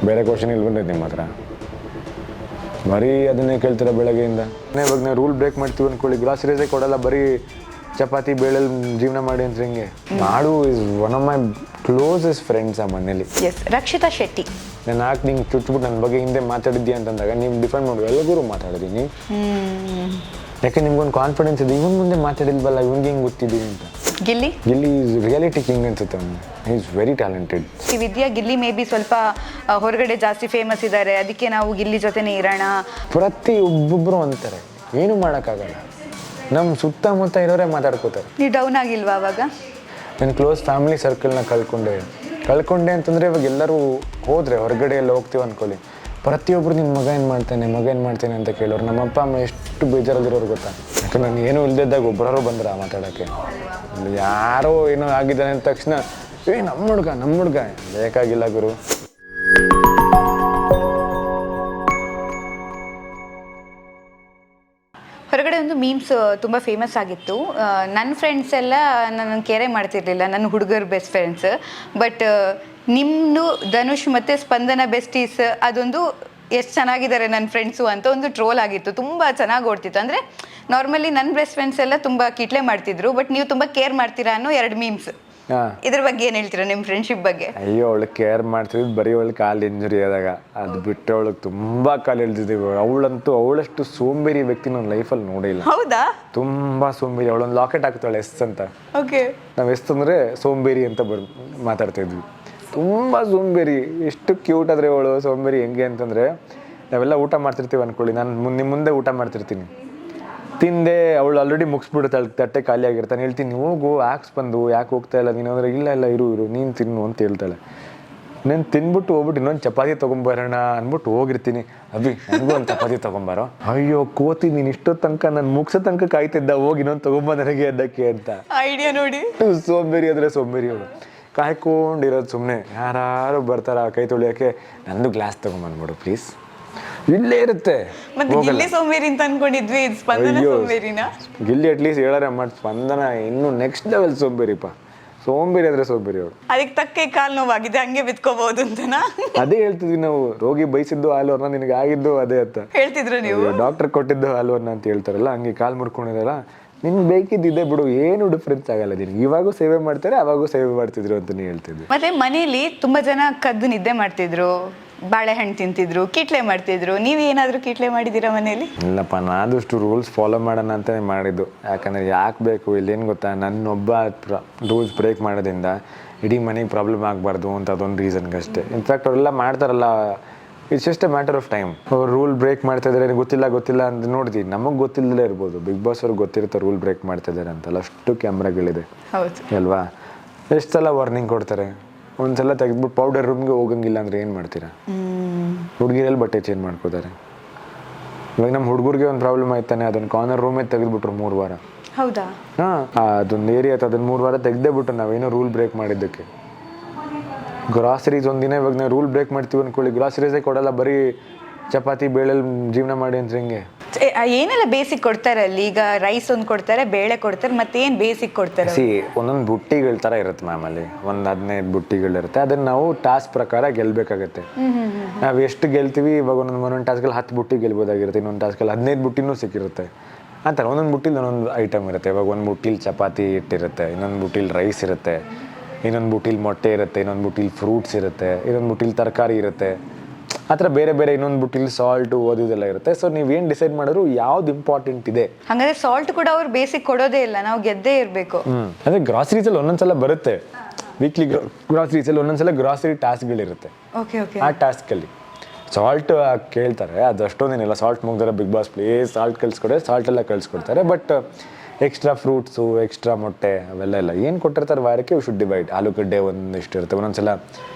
ಬೇರೆ ಕ್ವಶನ್ ಇಲ್ಲಿ ಬಂದೈತೆ ನಿಮ್ಮ ಹತ್ರ, ಬರೀ ಅದನ್ನೇ ಕೇಳ್ತೀರ ಬೆಳಗ್ಗೆಯಿಂದ. ಇವಾಗ ನಾವು ರೂಲ್ ಬ್ರೇಕ್ ಮಾಡ್ತೀವಿ ಅಂದ್ಕೊಳ್ಳಿ, ಗ್ರಾಸರೀಸೇ ಕೊಡಲ್ಲ, ಬರೀ ಚಪಾತಿ ಬೇಳೆಲಿ ಜೀವನ ಮಾಡಿ ಅಂತ ಹೆಂಗೆ? ನಾಡು is one of my closest friends ಆ ಮನೇಲಿ. ಎಸ್, ರಕ್ಷಿತಾ ಶೆಟ್ಟಿ. ನಾನು ಯಾಕೆ ನಿಂಗೆ ಚುಚ್ಬಿಟ್ಟು ನನ್ನ ಬಗ್ಗೆ ಹಿಂದೆ ಮಾತಾಡಿದ್ಯಾ ಅಂತಂದಾಗ ನೀವು ಡಿಫೆಂಡ್ ಮಾಡಿ ಎಲ್ಲರಿಗೂ ಮಾತಾಡಿದ್ದೀನಿ. ಯಾಕೆ ನಿಮ್ಗೊಂದು ಕಾನ್ಫಿಡೆನ್ಸ್ ಇದೆ, ಇವನ್ ಮುಂದೆ ಮಾತಾಡಿಲ್ವಲ್ಲ, ಇವ್ನಿಗೆ ಹೆಂಗೆ ಗೊತ್ತಿದ್ದೀನಿ ಅಂತ. ಗಿಲ್ಲಿ ಈಸ್ ರಿಯಾಲಿಟಿ ಕಿಂಗ್ ಅನ್ಸುತ್ತೆ ಅವನು. He is very talented. ಈ ವಿದ್ಯಾ ಗಿಲ್ಲಿ ಮೇ ಬಿ ಸ್ವಲ್ಪ ಹೊರಗಡೆ ಜಾಸ್ತಿ ಫೇಮಸ್ ಇದ್ದಾರೆ, ಅದಕ್ಕೆ ನಾವು ಗಿಲ್ಲಿ ಜೊತೆನೇ ಇರೋಣ. ಪ್ರತಿ ಒಬ್ಬೊಬ್ಬರು ಅಂತಾರೆ, ಏನು ಮಾಡೋಕ್ಕಾಗಲ್ಲ. ನಮ್ಮ ಸುತ್ತಮುತ್ತ ಇರೋರೇ ಮಾತಾಡ್ಕೋತಾರೆ. ನೀವು ಡೌನ್ ಆಗಿಲ್ವಾ ಅವಾಗ? ನನ್ನ ಕ್ಲೋಸ್ ಫ್ಯಾಮಿಲಿ ಸರ್ಕಲ್ನ ಕಳ್ಕೊಂಡೆ ಅಂತಂದರೆ ಇವಾಗ ಎಲ್ಲರೂ ಹೋದರೆ ಹೊರಗಡೆ ಎಲ್ಲ ಹೋಗ್ತೀವಿ ಅಂದ್ಕೊಳ್ಳಿ, ಪ್ರತಿಯೊಬ್ಬರು ನಿನ್ನ ಮಗ ಏನು ಮಾಡ್ತೇನೆ ಅಂತ ಕೇಳೋರು. ನಮ್ಮ ಅಪ್ಪ ಅಮ್ಮ ಎಷ್ಟು ಬೇಜಾರಾಗಿರೋರು ಗೊತ್ತಾ? ಯಾಕಂದ್ರೆ ನಾನು ಏನೂ ಇಲ್ದಿದ್ದಾಗ ಒಬ್ಬರು ಬಂದ್ರೆ ಮಾತಾಡೋಕ್ಕೆ, ಯಾರೋ ಏನೋ ಆಗಿದ್ದಾನೆ ಅಂದ ತಕ್ಷಣ ನಮ್ಮ ಹುಡುಗ ಬೇಕಾಗಿಲ್ಲ ಗುರು. ಹೊರಗಡೆ ಒಂದು ಮೀಮ್ಸ್ ತುಂಬ ಫೇಮಸ್ ಆಗಿತ್ತು. ನನ್ನ ಫ್ರೆಂಡ್ಸ್ ಎಲ್ಲ ನನ್ನ ಕೇರೆ ಮಾಡ್ತಿರ್ಲಿಲ್ಲ, ನನ್ನ ಹುಡುಗರು ಬೆಸ್ಟ್ ಫ್ರೆಂಡ್ಸ್. ಬಟ್ ನಿಮ್ಮದು ಧನುಷ್ ಮತ್ತು ಸ್ಪಂದನ ಬೆಸ್ಟೀಸ್ ಅದೊಂದು ಎಷ್ಟು ಚೆನ್ನಾಗಿದ್ದಾರೆ ನನ್ನ ಫ್ರೆಂಡ್ಸು ಅಂತ ಒಂದು ಟ್ರೋಲ್ ಆಗಿತ್ತು, ತುಂಬ ಚೆನ್ನಾಗಿ ಓಡ್ತಿತ್ತು. ಅಂದರೆ ನಾರ್ಮಲಿ ನನ್ನ ಬೆಸ್ಟ್ ಫ್ರೆಂಡ್ಸ್ ಎಲ್ಲ ತುಂಬ ಕಿಟ್ಲೆ ಮಾಡ್ತಿದ್ರು, ಬಟ್ ನೀವು ತುಂಬ ಕೇರ್ ಮಾಡ್ತೀರಾ ಅನ್ನೋ 2 ಮೀಮ್ಸ್. ಇದ್ರ ಬಗ್ಗೆ ಏನು ಹೇಳ್ತೀರಾ ನಿಮ್ಮ ಫ್ರೆಂಡ್ಶಿಪ್ ಬಗ್ಗೆ? ಅಯ್ಯೋ, ಅವಳು ಕೇರ್ ಮಾಡ್ತಿದ್ದು ಬರೀ ಅವಳು ಕಾಲು ಇಂಜುರಿ ಆದಾಗ, ಅದು ಬಿಟ್ಟು ಅವಳಿಗೆ ತುಂಬ ಕಾಲು ಎಳ್ದಿದ್ದೀವಿ. ಅವಳಷ್ಟು ಸೋಂಬೇರಿ ವ್ಯಕ್ತಿ ನನ್ನ ಲೈಫಲ್ಲಿ ನೋಡಿಲ್ಲ. ಹೌದಾ? ತುಂಬ ಸೋಂಬೇರಿ. ಅವಳೊಂದು ಲಾಕೆಟ್ ಹಾಕ್ತಾಳೆ ಎಸ್ ಅಂತ. ಓಕೆ, ನಾವು ಎಸ್ ಅಂದರೆ ಸೋಂಬೇರಿ ಅಂತ ಮಾತಾಡ್ತಾಯಿದ್ವಿ. ತುಂಬ ಸೋಂಬೇರಿ. ಎಷ್ಟು ಕ್ಯೂಟ್ ಆದರೆ ಅವಳು ಸೋಂಬೇರಿ. ಹೆಂಗೆ ಅಂತಂದರೆ, ನಾವೆಲ್ಲ ಊಟ ಮಾಡ್ತಿರ್ತೀವಿ ಅಂದ್ಕೊಳ್ಳಿ, ನಾನು ನಿಮ್ಮ ಮುಂದೆ ಊಟ ಮಾಡ್ತಿರ್ತೀನಿ, ತಿಂದೆ, ಅವಳು ಆಲ್ರೆಡಿ ಮುಗಿಸ್ಬಿಡುತ್ತಾಳೆ, ತಟ್ಟೆ ಖಾಲಿ ಆಗಿರ್ತಾನೆ. ಹೇಳ್ತೀನಿ, ಹೋಗು ಯಾಕೆ ಬಂದು ಯಾಕೆ ಹೋಗ್ತಾ ಇಲ್ಲ ನೀನು ಅಂದರೆ, ಇಲ್ಲ ಇರು ನೀನು ತಿನ್ನು ಅಂತ ಹೇಳ್ತಾಳೆ. ನಾನು ತಿನ್ಬಿಟ್ಟು ಹೋಗ್ಬಿಟ್ಟು ಇನ್ನೊಂದು ಚಪಾತಿ ತೊಗೊಂಬರೋಣ ಅಂದ್ಬಿಟ್ಟು ಹೋಗಿರ್ತೀನಿ. ನನಗೂ ಒಂದು ಚಪಾತಿ ತೊಗೊಂಬಾರೋ. ಅಯ್ಯೋ ಕೋತಿ, ನೀನು ಇಷ್ಟೋ ತನಕ ನಾನು ಮುಗಿಸೋ ತನಕ ಕಾಯ್ತಿದ್ದ, ಹೋಗಿ ಇನ್ನೊಂದು ತೊಗೊಂಬ ನನಗೆ ಅದಕ್ಕೆ ಅಂತ. ಐಡಿಯಾ ನೋಡಿ. ಸೋಂಬೇರಿ ಅಂದರೆ ಸೋಂಬೇರಿ ಅವಳು. ಕಾಯ್ಕೊಂಡಿರೋದು ಸುಮ್ಮನೆ, ಯಾರು ಬರ್ತಾರ ಕೈ ತೊಳಿಯೋಕ್ಕೆ, ನಂದು ಗ್ಲಾಸ್ ತೊಗೊಂಬಂದ್ಬಿಡು ಪ್ಲೀಸ್, ಇಲ್ಲೇ ಇರುತ್ತೆ. ಗಿಲ್ಲಿ ಸೋಂಬೇರಿ ಅಂತ ಅನ್ಕೊಂಡಿದ್ವಿ, ಸ್ಪಂದನ ಸೋಂಬೇರಿನ? ಗಿಲ್ಲಿ ಅಟ್ಲೀಸ್ಟ್ ಹೇಳಾರೆ ಮಾಡಿ, ಸ್ಪಂದನ ಇನ್ನು ನೆಕ್ಸ್ಟ್ ಲೆವೆಲ್ ಸೋಂಬೇರಿಪ್ಪ. ಸೋಂಬೇರಿ ಅಂದರೆ ಸೋಂಬೇರಿ ಅವಳು. ಅದಕ್ಕೆ ತಕ್ಕ ಕಾಲು ನೋವಾಗಿದೆ, ಹಂಗೆ ಬಿತ್ಕೋಬಹುದು ಅಂತನಾ? ಅದೇ ಹೇಳ್ತಿದ್ವಿ ನಾವು, ರೋಗಿ ಬಯಸಿದ್ದು ಹಾಲು ಅನ್ನ, ನಿನಗೆ ಆಗಿದ್ದು ಅದೇ ಅಂತ ಹೇಳ್ತಿದ್ರು ನೀವು. ಡಾಕ್ಟರ್ ಕೊಟ್ಟಿದ್ದು ಹಾಲು ಅನ್ನ ಅಂತ ಹೇಳ್ತಾರಲ್ಲ, ಹಂಗೆ ಕಾಲು ಮುರ್ಕೊಂಡಿರಲ್ಲ, ನಿನ್ಗೆ ಬೇಕಿದ್ದಿದೆ ಬಿಡು, ಏನು ಡಿಫ್ರೆನ್ಸ್ ಆಗಲ್ಲ ನಿನಗೆ. ಇವಾಗೂ ಸೇವೆ ಮಾಡ್ತಾರೆ, ಅವಾಗೂ ಸೇವೆ ಮಾಡ್ತಿದ್ರು ಅಂತ ನೀ ಹೇಳ್ತಿದ್ವಿ. ಮತ್ತೆ ಮನೇಲಿ ತುಂಬಾ ಜನ ಕದ್ದು ನಿದ್ದೆ ಮಾಡ್ತಿದ್ರು, ಬಾಳೆಹಣ್ಣು ತಿಂತಿದ್ರು, ಕಿಟ್ಲೆ ಮಾಡ್ತಿದ್ರು. ನೀವು ಏನಾದರೂ ಕಿಟ್ಲೆ ಮಾಡಿದ್ದೀರಾ ಮನೇಲಿ? ಇಲ್ಲಪ್ಪ, ನಾನಷ್ಟು ರೂಲ್ಸ್ ಫಾಲೋ ಮಾಡೋಣ ಅಂತಲೇ ಮಾಡಿದ್ದು. ಯಾಕಂದರೆ ಯಾಕೆ ಬೇಕು, ಇಲ್ಲೇನು ಗೊತ್ತಾ, ನನ್ನೊಬ್ಬ ರೂಲ್ಸ್ ಬ್ರೇಕ್ ಮಾಡೋದ್ರಿಂದ ಇಡೀ ಮನೆಗೆ ಪ್ರಾಬ್ಲಮ್ ಆಗಬಾರ್ದು ಅಂತ ಅದೊಂದು ರೀಸನ್ಗಷ್ಟೇ. ಇನ್ಫ್ಯಾಕ್ಟ್ ಅವರೆಲ್ಲ ಮಾಡ್ತಾರಲ್ಲ, it's just A matter of time. ಅವ್ರು ರೂಲ್ ಬ್ರೇಕ್ ಮಾಡ್ತಾ ಇದ್ದಾರೆ, ಗೊತ್ತಿಲ್ಲ ಅಂತ ನೋಡ್ತೀವಿ. ನಮಗೆ ಗೊತ್ತಿಲ್ಲದೇ ಇರ್ಬೋದು, ಬಿಗ್ ಬಾಸ್ ಅವ್ರಿಗೆ ಗೊತ್ತಿರುತ್ತೆ ರೂಲ್ ಬ್ರೇಕ್ ಮಾಡ್ತಾ ಇದ್ದಾರೆ ಅಂತಲ್ಲ, ಅಷ್ಟು ಕ್ಯಾಮ್ರಾಗಳಿದೆ ಅಲ್ವಾ. ಎಷ್ಟು ಸಲ ವಾರ್ನಿಂಗ್ ಕೊಡ್ತಾರೆ. ಒಂದ್ಸಲ ತೆಗೆದ್ಬಿಟ್ಟು ಪೌಡರ್ ರೂಮ್ಗೆ ಹೋಗಂಗಿಲ್ಲ ಅಂದರೆ ಏನು ಮಾಡ್ತೀರಾ? ಹುಡುಗಿರಲ್ಲಿ ಬಟ್ಟೆ ಚೇಂಜ್ ಮಾಡ್ಕೋತಾರೆ. ಇವಾಗ ನಮ್ಮ ಹುಡುಗರಿಗೆ ಒಂದು ಪ್ರಾಬ್ಲಮ್ ಆಯ್ತಾನೆ, ಅದನ್ನು ಕಾರ್ನರ್ ರೂಮೇ ತೆಗೆದ್ಬಿಟ್ರು 3 ವಾರ. ಹೌದಾ? ಅದೊಂದು ಏರಿಯಾ ಆಯ್ತು, ಅದನ್ನು 3 ವಾರ ತೆಗೆದೇ ಬಿಟ್ಟು ನಾವೇನೋ ರೂಲ್ ಬ್ರೇಕ್ ಮಾಡಿದ್ದಕ್ಕೆ. ಗ್ರಾಸರೀಸ್ ಒಂದಿನ ಇವಾಗ ನಾವು ರೂಲ್ ಬ್ರೇಕ್ ಮಾಡ್ತೀವಿ ಅಂದ್ಕೊಳ್ಳಿ, ಗ್ರಾಸರೀಸೇ ಕೊಡಲ್ಲ, ಬರೀ ಚಪಾತಿ ಬೇಳೆಲಿ ಜೀವನ ಮಾಡಿ ಅಂತ ಹೆಂಗೆ? ಏನೆಲ್ಲ ಬೇಸಿಕ್ ಕೊಡ್ತಾರೆ ಅಲ್ಲಿ? ಈಗ ರೈಸ್ ಒಂದು ಕೊಡ್ತಾರೆ, ಬೇಳೆ ಕೊಡ್ತಾರೆ, ಮತ್ತೆ ಏನು ಬೇಸಿಕ್ ಕೊಡ್ತಾರೆ? ಒಂದೊಂದು ಬುಟ್ಟಿಗಳ ಥರ ಇರುತ್ತೆ ಮ್ಯಾಮ್, ಅಲ್ಲಿ ಒಂದು 15 ಬುಟ್ಟಿಗಳಿರುತ್ತೆ. ಅದನ್ನು ನಾವು ಟಾಸ್ಕ್ ಪ್ರಕಾರ ಗೆಲ್ಲಬೇಕಾಗತ್ತೆ. ನಾವು ಎಷ್ಟು ಗೆಲ್ತೀವಿ, ಇವಾಗ ಒಂದೊಂದು ಟಾಸ್ಕಲ್ಲಿ 10 ಬುಟ್ಟಿ ಗೆಲ್ಬೋದಾಗಿರುತ್ತೆ, ಇನ್ನೊಂದು ಟಾಸ್ಕಲ್ಲಿ 15 ಬುಟ್ಟಿನೂ ಸಿಕ್ಕಿರುತ್ತೆ. ಆ ಥರ ಒಂದೊಂದು ಬುಟ್ಟಿಲಿ ಒಂದೊಂದು ಐಟಮ್ ಇರುತ್ತೆ. ಇವಾಗ ಒಂದು ಬುಟ್ಟಿಲಿ ಚಪಾತಿ ಹಿಟ್ಟಿರುತ್ತೆ, ಇನ್ನೊಂದು ಬುಟ್ಟಿಲಿ ರೈಸ್ ಇರುತ್ತೆ, ಇನ್ನೊಂದು ಬುಟ್ಟಿಲಿ ಮೊಟ್ಟೆ ಇರುತ್ತೆ, ಇನ್ನೊಂದು ಬುಟ್ಟಿಲಿ ಫ್ರೂಟ್ಸ್ ಇರುತ್ತೆ, ಇನ್ನೊಂದು ಬುಟ್ಟಿಲಿ ತರಕಾರಿ ಇರುತ್ತೆ. ಆ ಥರ ಬೇರೆ ಬೇರೆ ಇನ್ನೊಂದು ಬುಟ್ಟಿಲಿ ಸಾಲ್ಟು ಓದಿದೆಲ್ಲ ಇರುತ್ತೆ. ಸೊ ನೀವೇನು ಡಿಸೈಡ್ ಮಾಡಿದ್ರು ಯಾವ್ದು ಇಂಪಾರ್ಟೆಂಟ್ ಇದೆ. ಹಾಗಾದ್ರೆ ಸಾಲ್ಟ್ ಕೂಡ ಅವ್ರು ಬೇಸಿಕ್ ಕೊಡೋದೇ ಇಲ್ಲ, ನಾವು ಗೆದ್ದೇ ಇರಬೇಕು. ಅದೇ ಗ್ರಾಸರೀಸಲ್ಲಿ ಒಂದೊಂದ್ಸಲ ಬರುತ್ತೆ, ವೀಕ್ಲಿ ಗ್ರಾಸರೀಸಲ್ಲಿ ಒಂದೊಂದ್ಸಲ ಗ್ರಾಸರಿ ಟಾಸ್ಕ್ಗಳಿರುತ್ತೆ. ಆ ಟಾಸ್ಕಲ್ಲಿ ಸಾಲ್ಟ್ ಕೇಳ್ತಾರೆ, ಅದು ಅಷ್ಟೊಂದೇನಿಲ್ಲ. ಸಾಲ್ಟ್ ಮುಗಿದ್ರೆ ಬಿಗ್ ಬಾಸ್ ಪ್ಲೀಸ್ ಸಾಲ್ಟ್ ಕಳಿಸ್ಕೊಡ್ರೆ ಸಾಲ್ಟ್ ಎಲ್ಲ ಕಳಿಸ್ಕೊಡ್ತಾರೆ. ಬಟ್ ಎಕ್ಸ್ಟ್ರಾ ಫ್ರೂಟ್ಸು, ಎಕ್ಸ್ಟ್ರಾ ಮೊಟ್ಟೆ ಅವೆಲ್ಲ ಇಲ್ಲ. ಏನು ಕೊಟ್ಟಿರ್ತಾರೆ ವಾರಕ್ಕೆ ಶುಡ್ ಡಿವೈಡ್. ಆಲೂಗಡ್ಡೆ ಒಂದಿಷ್ಟು ಇರುತ್ತೆ, ಒಂದೊಂದ್ಸಲ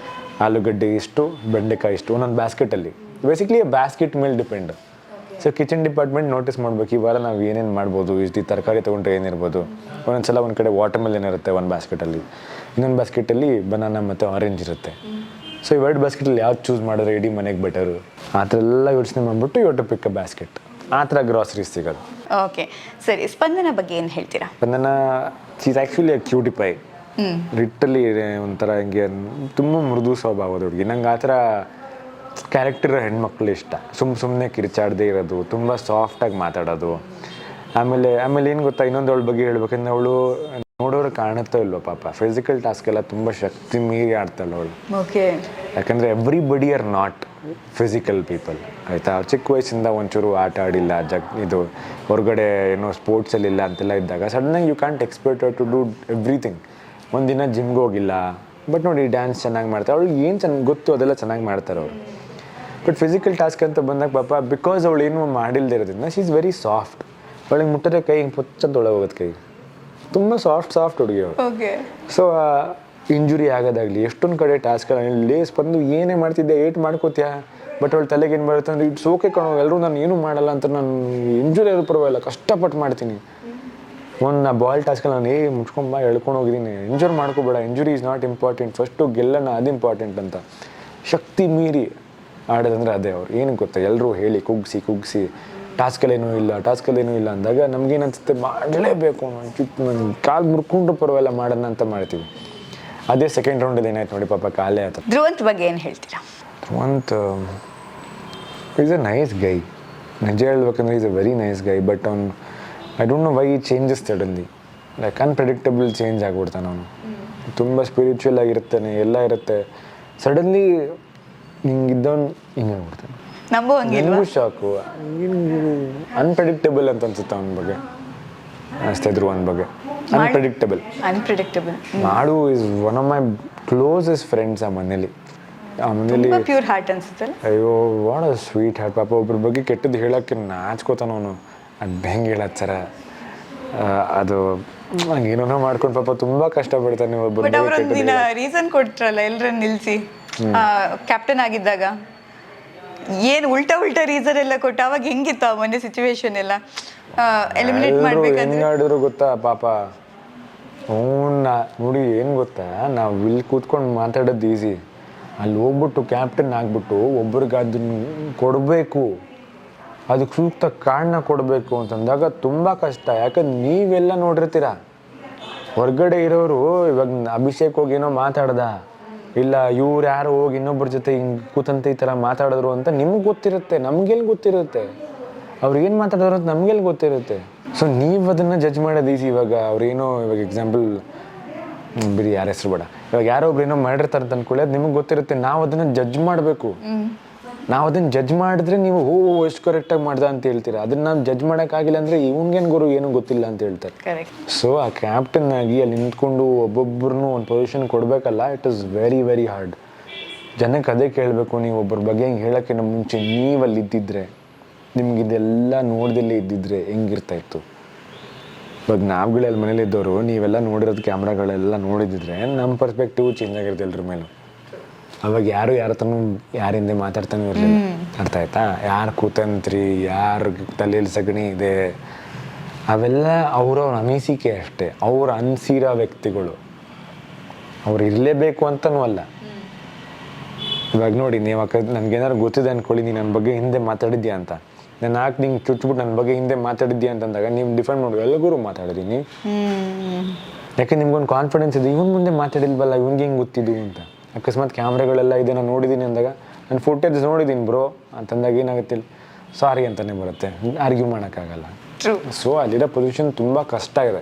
ಆಲೂಗಡ್ಡೆ ಇಷ್ಟು, ಬೆಂಡೆಕಾಯಿ ಇಷ್ಟು, ಒಂದೊಂದು ಬ್ಯಾಸ್ಕೆಟಲ್ಲಿ. ಬೇಸಿಕ್ಲಿ ಬ್ಯಾಸ್ಕೆಟ್ ಮೇಲೆ depend. So kitchen department notice ಮಾಡ್ಬೇಕು, ಈ ವಾರ ನಾವು ಏನೇನು ಮಾಡ್ಬೋದು, ಇಷ್ಟು ತರಕಾರಿ ತೊಗೊಂಡ್ರೆ ಏನಿರ್ಬೋದು. ಒಂದೊಂದ್ಸಲ ಒಂದು ಕಡೆ ವಾಟರ್ ಮೆಲನ್ ಇರುತ್ತೆ ಒಂದು ಬ್ಯಾಸ್ಕೆಟಲ್ಲಿ, ಇನ್ನೊಂದು ಬ್ಯಾಸ್ಕೆಟಲ್ಲಿ ಬನಾನಾ ಮತ್ತು ಆರೆಂಜ್ ಇರುತ್ತೆ. ಸೊ ಇವೆರಡು ಬ್ಯಾಸ್ಕೆಟಲ್ಲಿ ಯಾವ್ದು ಚೂಸ್ ಮಾಡಿದ್ರೆ ಇಡೀ ಮನೆಗೆ ಬೆಟರು, ಆ ಥರ ಎಲ್ಲ ಯೋಚನೆ ಮಾಡಿಬಿಟ್ಟು you to pick a basket. ಆ ಥರ ಗ್ರಾಸರೀಸ್ ಸಿಗೋದು. ಓಕೆ ಸರಿ, ಸ್ಪಂದನ ಬಗ್ಗೆ ಏನು ಹೇಳ್ತೀರಾ? ಸ್ಪಂದನ ಶೀಸ್ ಆ್ಯಕ್ಚುಲಿ ಅ ಕ್ಯೂಟಿಫೈ. ಲಿಟ್ರಲಿ ಒಂಥರ ಹಿಂಗೆ ತುಂಬ ಮೃದು ಸ್ವಭಾವದ ಹುಡುಗಿ. ನಂಗೆ ಆ ಥರ ಕ್ಯಾರೆಕ್ಟರ್ ಹೆಣ್ಮಕ್ಳು ಇಷ್ಟ, ಸುಮ್ಮನೆ ಕಿರಿಚಾಡದೇ ಇರೋದು, ತುಂಬ ಸಾಫ್ಟಾಗಿ ಮಾತಾಡೋದು. ಆಮೇಲೆ ಏನು ಗೊತ್ತಾ, ಇನ್ನೊಂದು ಅವಳ ಬಗ್ಗೆ ಹೇಳ್ಬೇಕಂದ್ರೆ ಅವಳು ನೋಡೋರು ಕಾಣುತ್ತೋ ಇಲ್ವೋ ಪಾಪ, ಫಿಸಿಕಲ್ ಟಾಸ್ಕ್ ಎಲ್ಲ ತುಂಬ ಶಕ್ತಿ ಮೀರಿ ಆಡ್ತಾಳೆ ಅವಳು. ಓಕೆ. ಯಾಕಂದರೆ everybody are not physical people ಆಯಿತಾ. ಚಿಕ್ಕ ವಯಸ್ಸಿಂದ ಒಂಚೂರು ಆಟ ಆಡಿಲ್ಲ, ಇದು ಹೊರಗಡೆ ಏನೋ ಸ್ಪೋರ್ಟ್ಸಲ್ಲಿಲ್ಲ ಅಂತೆಲ್ಲ ಇದ್ದಾಗ ಸಡನ್ನಾಗಿ you can't expect to do everything. ಒಂದಿನ ಜಿಮ್ಗೆ ಹೋಗಿಲ್ಲ, ಬಟ್ ನೋಡಿ ಡ್ಯಾನ್ಸ್ ಚೆನ್ನಾಗಿ ಮಾಡ್ತಾರೆ, ಅವಳು ಏನು ಚೆನ್ನಾಗಿ ಗೊತ್ತು ಅದೆಲ್ಲ ಚೆನ್ನಾಗಿ ಮಾಡ್ತಾರೆ ಅವರು. ಬಟ್ ಫಿಸಿಕಲ್ ಟಾಸ್ಕ್ ಅಂತ ಬಂದಾಗ ಪಾಪ ಬಿಕಾಸ್ ಅವಳು ಏನು ಮಾಡಿಲ್ಲದೆ ಇರೋದ್ರಿಂದ ಶಿ ಈಸ್ ವೆರಿ ಸಾಫ್ಟ್. ಅವಳಿಗೆ ಮುಟ್ಟಿದ್ರೆ ಕೈ ಹಿಂಗೆ ಪುಚ್ಚದೊಳಗೆ ಹೋಗೋದು, ಕೈ ತುಂಬ ಸಾಫ್ಟ್ ಹುಡುಗಿ ಅವಳು. ಓಕೆ. ಸೊ ಇಂಜುರಿ ಆಗೋದಾಗಲಿ, ಎಷ್ಟೊಂದು ಕಡೆ ಟಾಸ್ಕ್ಗಳಲ್ಲಿ ಲೇಸ್ ಬಂದು ಏನೇ ಮಾಡ್ತಿದ್ದೆ ಏಟ್ ಮಾಡ್ಕೋತೀಯಾ, ಬಟ್ ಅವಳು ತಲೆಗೆ ಏನು ಬರುತ್ತೆ ಅಂದರೆ ಇಟ್ಸ್ ಓಕೆ ಕಣೋ, ಎಲ್ಲರೂ ನಾನು ಏನೂ ಮಾಡಲ್ಲ ಅಂತ, ನಾನು ಇಂಜುರಿ ಆದರೂ ಪರವಾಗಿಲ್ಲ ಕಷ್ಟಪಟ್ಟು ಮಾಡ್ತೀನಿ. ಒಂದು ಬಾಲ್ ಟಾಸ್ಕಲ್ಲಿ ನಾನು ಮುಚ್ಕೊಂಬ ಎಳ್ಕೊಂಡು ಹೋಗಿದ್ದೀನಿ, ಇಂಜೂರ್ ಮಾಡ್ಕೋಬೇಡ, injury is not important, first ಗೆಲ್ಲೋಣ ಅದು ಇಂಪಾರ್ಟೆಂಟ್ ಅಂತ ಶಕ್ತಿ ಮೀರಿ ಆಡೋದಂದ್ರೆ ಅದೇ. ಅವ್ರು ಏನಕ್ಕೆ ಗೊತ್ತಾ, ಎಲ್ಲರೂ ಹೇಳಿ ಕುಗ್ಸಿ ಟಾಸ್ಕಲ್ಲೇನೂ ಇಲ್ಲ ಅಂದಾಗ ನಮಗೇನನ್ಸುತ್ತೆ ಮಾಡಲೇಬೇಕು, ನನ್ನ ಕಾಲು ಮುರ್ಕೊಂಡು ಪರವಾಗಿಲ್ಲ ಮಾಡೋಣ ಅಂತ ಮಾಡ್ತೀವಿ. ಅದೇ ಸೆಕೆಂಡ್ ರೌಂಡಲ್ಲಿ ಏನಾಯ್ತು ನೋಡಿ ಪಾಪ ಕಾಲೇ ಆಯ್ತು. ಧ್ರುವಂತ್ ಬಗ್ಗೆ ಏನು ಹೇಳ್ತೀರಾ? Dhruvanth is a nice guy, ನಿಜ ಹೇಳ್ಬೇಕಂದ್ರೆ is a very nice guy. But ಅವ್ನು I don't know why changes suddenly, like unpredictable change ಆಗ್ಬಿಡ್ತಾನೆ ಅವನು. ತುಂಬ ಸ್ಪಿರಿಚುವಲ್ ಆಗಿರ್ತಾನೆ, ಎಲ್ಲ ಇರುತ್ತೆ, ಸಡನ್ಲಿ ಹಿಂಗಿದ್ದವನು ಹಿಂಗೆ ಆಗ್ಬಿಡ್ತಾನೆ. ನನಗೂ ಶಾಕು, ಅನ್ಪ್ರೆಡಿಕ್ಟಬಲ್ ಅಂತ ಅನ್ಸುತ್ತೆ ಅವನ ಬಗ್ಗೆ ಅಷ್ಟೇ. ಧ್ರುವಂತ್ ಬಗ್ಗೆ ಅನ್ಪ್ರೆಡಿಕ್ಟಬಲ್. ಮಾಡು is one of my closest friends ಆ ಮನೇಲಿ. ಪ್ಯೂರ್ ಹಾರ್ಟ್ ಅನ್ಸುತ್ತಲ್ಲ. ಅಯ್ಯೋ ವಾಟ್ ಅ ಸ್ವೀಟ್ ಹಾರ್ಟ್. ಪಾಪ ಒಬ್ರ ಬಗ್ಗೆ ಕೆಟ್ಟದ್ದು ಹೇಳೋಕ್ಕೆ ನಾಚ್ಕೋತಾನ ಅವನು, ಅದು ಹೆಂಗೆ ಹೇಳೋದು ಸರ, ಅದು ಏನೋ ಮಾಡ್ಕೊಂಡು ಪಾಪ ತುಂಬ ಕಷ್ಟಪಡ್ತಾನೆ. ಒಬ್ಬರು ರೀಸನ್ ಕೊಡ್ತಾರಲ್ಲ ಎಲ್ಲರನ್ನ ನಿಲ್ಲಿಸಿ ಕ್ಯಾಪ್ಟನ್ ಆಗಿದ್ದಾಗ, ಏನು ಉಲ್ಟಾ ರೀಸನ್ ಎಲ್ಲ ಕೊಟ್ಟು ಅವಾಗ ಹೆಂಗಿತ್ತು ಆ ಮೊನ್ನೆ ಸಿಚುವೇಶನ್ ಎಲ್ಲ ಎಲಿಮಿನೇಟ್ ಮಾಡ್ಬೇಕಂದ್ರೆ ಹೆಂಗಾಡಿದ್ರು ಗೊತ್ತಾ ಪಾಪ ಅವನ್ನ ನೋಡಿ. ಏನು ಗೊತ್ತಾ, ನಾವು ಇಲ್ಲಿ ಕೂತ್ಕೊಂಡು ಮಾತಾಡೋದು ಈಸಿ, ಅಲ್ಲಿ ಹೋಗ್ಬಿಟ್ಟು ಕ್ಯಾಪ್ಟನ್ ಆಗ್ಬಿಟ್ಟು ಒಬ್ರಿಗೆ ಅದನ್ನ ಕೊಡಬೇಕು, ಅದಕ್ಕೆ ಸೂಕ್ತ ಕಾರಣ ಕೊಡಬೇಕು ಅಂತಂದಾಗ ತುಂಬ ಕಷ್ಟ. ಯಾಕಂದ್ರೆ ನೀವೆಲ್ಲ ನೋಡಿರ್ತೀರ, ಹೊರಗಡೆ ಇರೋರು ಇವಾಗ ಅಭಿಷೇಕ್ ಹೋಗಿ ಏನೋ ಮಾತಾಡ್ದ, ಇಲ್ಲ ಇವ್ರು ಯಾರು ಹೋಗಿ ಇನ್ನೊಬ್ಬರ ಜೊತೆ ಹಿಂಗೆ ಕೂತಂತ ಈ ಥರ ಮಾತಾಡಿದ್ರು ಅಂತ ನಿಮ್ಗೆ ಗೊತ್ತಿರುತ್ತೆ, ನಮ್ಗೆಲ್ಲಿ ಗೊತ್ತಿರುತ್ತೆ ಅವ್ರು ಏನು ಮಾತಾಡಿದ್ರು ಅಂತ ನಮ್ಗೆಲ್ಲಿ ಗೊತ್ತಿರುತ್ತೆ. ಸೊ ನೀವು ಅದನ್ನು ಜಡ್ಜ್ ಮಾಡೋದು ಈಸಿ. ಇವಾಗ ಅವ್ರೇನೋ ಇವಾಗ ಎಕ್ಸಾಂಪಲ್ ಬಿಡಿ ಯಾರ ಹೆಸರು ಬೇಡ, ಇವಾಗ ಯಾರೋ ಒಬ್ರು ಏನೋ ಮಾಡಿರ್ತಾರೆ ಅಂತ ಅನ್ಕೊಳ್ಳಿ, ಅದು ನಿಮಗೆ ಗೊತ್ತಿರುತ್ತೆ. ನಾವು ಅದನ್ನು ಜಡ್ಜ್ ಮಾಡಬೇಕು, ನಾವು ಅದನ್ನು ಜಡ್ಜ್ ಮಾಡಿದ್ರೆ ನೀವು ಎಷ್ಟು ಕರೆಕ್ಟಾಗಿ ಮಾಡ್ದ ಅಂತ ಹೇಳ್ತೀರಾ. ಅದನ್ನು ನಾವು ಜಡ್ಜ್ ಮಾಡೋಕ್ಕಾಗಿಲ್ಲ ಅಂದರೆ ಇವ್ನಿಗೇನು ಗುರು ಏನೂ ಗೊತ್ತಿಲ್ಲ ಅಂತ ಹೇಳ್ತಾರೆ. ಸೊ ಆ ಕ್ಯಾಪ್ಟನ್ ಆಗಿ ಅಲ್ಲಿ ನಿಂತ್ಕೊಂಡು ಒಬ್ಬೊಬ್ಬರನ್ನೂ ಒಂದು ಪೊಸಿಷನ್ ಕೊಡಬೇಕಲ್ಲ, it is very very hard. ಜನಕ್ಕೆ ಅದೇ ಕೇಳಬೇಕು, ನೀವು ಒಬ್ಬರ ಬಗ್ಗೆ ಹಿಂಗೆ ಹೇಳೋಕ್ಕಿಂತ ಮುಂಚೆ ನೀವಲ್ಲಿ ಇದ್ದಿದ್ರೆ, ನಿಮಗಿದೆಲ್ಲ ನೋಡ್ದಲ್ಲೇ ಇದ್ದಿದ್ರೆ ಹೆಂಗಿರ್ತಾಯಿತ್ತು. ಇವಾಗ ನಾವುಗಳೆಲ್ಲ ಮನೇಲಿದ್ದವರು ನೀವೆಲ್ಲ ನೋಡಿರೋದು ಕ್ಯಾಮ್ರಾಗಳೆಲ್ಲ ನೋಡಿದಿದ್ರೆ ನಮ್ಮ ಪರ್ಸ್ಪೆಕ್ಟಿವ್ ಚೇಂಜ್ ಆಗಿರುತ್ತೆ ಎಲ್ರ ಮೇಲೂ. ಅವಾಗ ಯಾರು ಯಾರ ಹತ್ರನೂ ಯಾರ ಹಿಂದೆ ಮಾತಾಡ್ತಾನೂ ಇರಲಿಲ್ಲ, ಅರ್ಥ ಆಯ್ತಾ? ಯಾರು ಕೂತಂತ್ರಿ, ಯಾರು ತಲೆಯಲ್ಲಿ ಸಗಣಿ ಇದೆ, ಅವೆಲ್ಲ ಅವ್ರವ್ರ ಅನಿಸಿಕೆ ಅಷ್ಟೇ. ಅವ್ರು ಅನಿಸಿರೋ ವ್ಯಕ್ತಿಗಳು, ಅವ್ರು ಇರಲೇಬೇಕು ಅಂತನೂ ಅಲ್ಲ. ಇವಾಗ ನೋಡಿ, ನೀವು ನನಗೇನಾದ್ರು ಗೊತ್ತಿದೆ ಅಂದ್ಕೊಳ್ಳಿ, ನೀನು ನನ್ನ ಬಗ್ಗೆ ಹಿಂದೆ ಮಾತಾಡಿದ್ಯಾ ಅಂತ, ನಾನು ಹಾಕಿ ನಿಂಗೆ ಚುಚ್ಬಿಟ್ಟು ನನ್ನ ಬಗ್ಗೆ ಹಿಂದೆ ಮಾತಾಡಿದ್ಯಾ ಅಂತಂದಾಗ ನೀವು ಡಿಫೆಂಡ್ ಮಾಡಿ ಎಲ್ಲರಿಗೂ ಮಾತಾಡಿದೀನಿ. ಯಾಕೆ ನಿಮ್ಗೊಂದು ಕಾನ್ಫಿಡೆನ್ಸ್ ಇದೆ, ಇವನ್ ಮುಂದೆ ಮಾತಾಡಿಲ್ವಲ್ಲ, ಇವ್ನಿಗೆ ಹೆಂಗೆ ಗೊತ್ತಿದ್ದು ಅಂತ. ಅಕಸ್ಮಾತ್ ಕ್ಯಾಮ್ರಾಗಳೆಲ್ಲ ಇದೆ, ನಾನು ನೋಡಿದ್ದೀನಿ ಅಂದಾಗ, ನಾನು ಫುಟೇಜ್ ನೋಡಿದ್ದೀನಿ ಬ್ರೋ ಅಂತಂದಾಗ ಏನಾಗುತ್ತಿಲ್ಲ, ಸಾರಿ ಅಂತಲೇ ಬರುತ್ತೆ, ಆರ್ಗ್ಯೂ ಮಾಡೋಕ್ಕಾಗಲ್ಲ. ಸೊ ಅಲ್ಲಿರೋ ಪೊಸಿಷನ್ ತುಂಬ ಕಷ್ಟ ಇದೆ.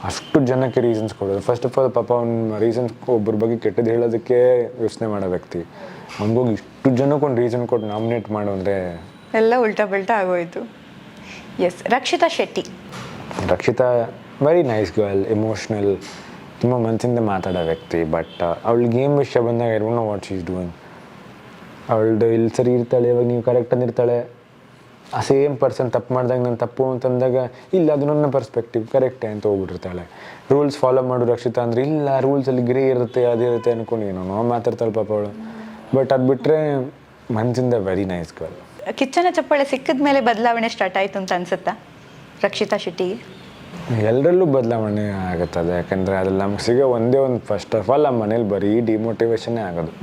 ಅಷ್ಟು ಜನಕ್ಕೆ ರೀಸನ್ಸ್ ಕೊಡೋದು. ಫಸ್ಟ್ ಆಫ್ ಆಲ್ ಪಾಪ ಅವ್ನ ರೀಸನ್ಸ್ ಒಬ್ಬರ ಬಗ್ಗೆ ಕೆಟ್ಟದ್ದು ಹೇಳೋದಕ್ಕೆ ಯೋಚನೆ ಮಾಡೋ ವ್ಯಕ್ತಿ, ಅವ್ನಿಗೋಗಿ ಇಷ್ಟು ಜನಕ್ಕೆ ಒಂದು ರೀಸನ್ ಕೊಟ್ಟು ನಾಮಿನೇಟ್ ಮಾಡು ಅಂದರೆ ಎಲ್ಲ ಉಲ್ಟಾ ಪಲ್ಟಾ ಆಗೋಯ್ತು. Yes. Rakshita Shetty. Rakshita very nice girl, emotional, ತುಂಬ ಮನಸ್ಸಿಂದ ಮಾತಾಡೋ ವ್ಯಕ್ತಿ. ಬಟ್ ಅವಳು ಗೇಮ್ ವಿಷಯ ಬಂದಾಗ I don't know what she is doing. ಅವಳದು ಇಲ್ಲಿ ಸರಿ ಇರ್ತಾಳೆ, ಇವಾಗ ನೀವು ಕರೆಕ್ಟ್ ಅಂದಿರ್ತಾಳೆ, ಆ ಸೇಮ್ ಪರ್ಸನ್ ತಪ್ಪು ಮಾಡಿದಾಗ ನಾನು ತಪ್ಪು ಅಂತಂದಾಗ ಇಲ್ಲ ಅದು ನನ್ನ ಪರ್ಸ್ಪೆಕ್ಟಿವ್ ಕರೆಕ್ಟೇ ಅಂತ ಹೋಗ್ಬಿಟ್ಟಿರ್ತಾಳೆ. ರೂಲ್ಸ್ ಫಾಲೋ ಮಾಡು ರಕ್ಷಿತಾ ಅಂದರೆ ಇಲ್ಲ ರೂಲ್ಸಲ್ಲಿ ಗ್ರೇ ಇರುತ್ತೆ ಅದಿರುತ್ತೆ ಅಂದ್ಕೊಂಡು ಏನೋ ಮಾತಾಡ್ತಾಳೆ ಪಾಪ ಅವಳು. ಬಟ್ ಅದು ಬಿಟ್ಟರೆ ಮನಸ್ಸಿಂದ ವೆರಿ ನೈಸ್ ಗರ್ಲ್. ಕಿಚ್ಚನ ಚಪ್ಪಾಳೆ ಸಿಕ್ಕಿದ ಮೇಲೆ ಬದಲಾವಣೆ ಸ್ಟಾರ್ಟ್ ಆಯಿತು ಅಂತ ಅನ್ಸುತ್ತಾ ರಕ್ಷಿತಾ ಶೆಟ್ಟಿಗೆ? ಎಲ್ಲರಲ್ಲೂ ಬದಲಾವಣೆ ಆಗುತ್ತದೆ. ಯಾಕಂದರೆ ಅದ್ರಲ್ಲಿ ನಮ್ಗೆ ಸಿಗೋ ಒಂದೇ ಒಂದು, ಫಸ್ಟ್ ಆಫ್ ಆಲ್ ನಮ್ಮ ಮನೇಲಿ ಬರೀ ಡಿಮೋಟಿವೇಶನ್ನೇ ಆಗೋದು.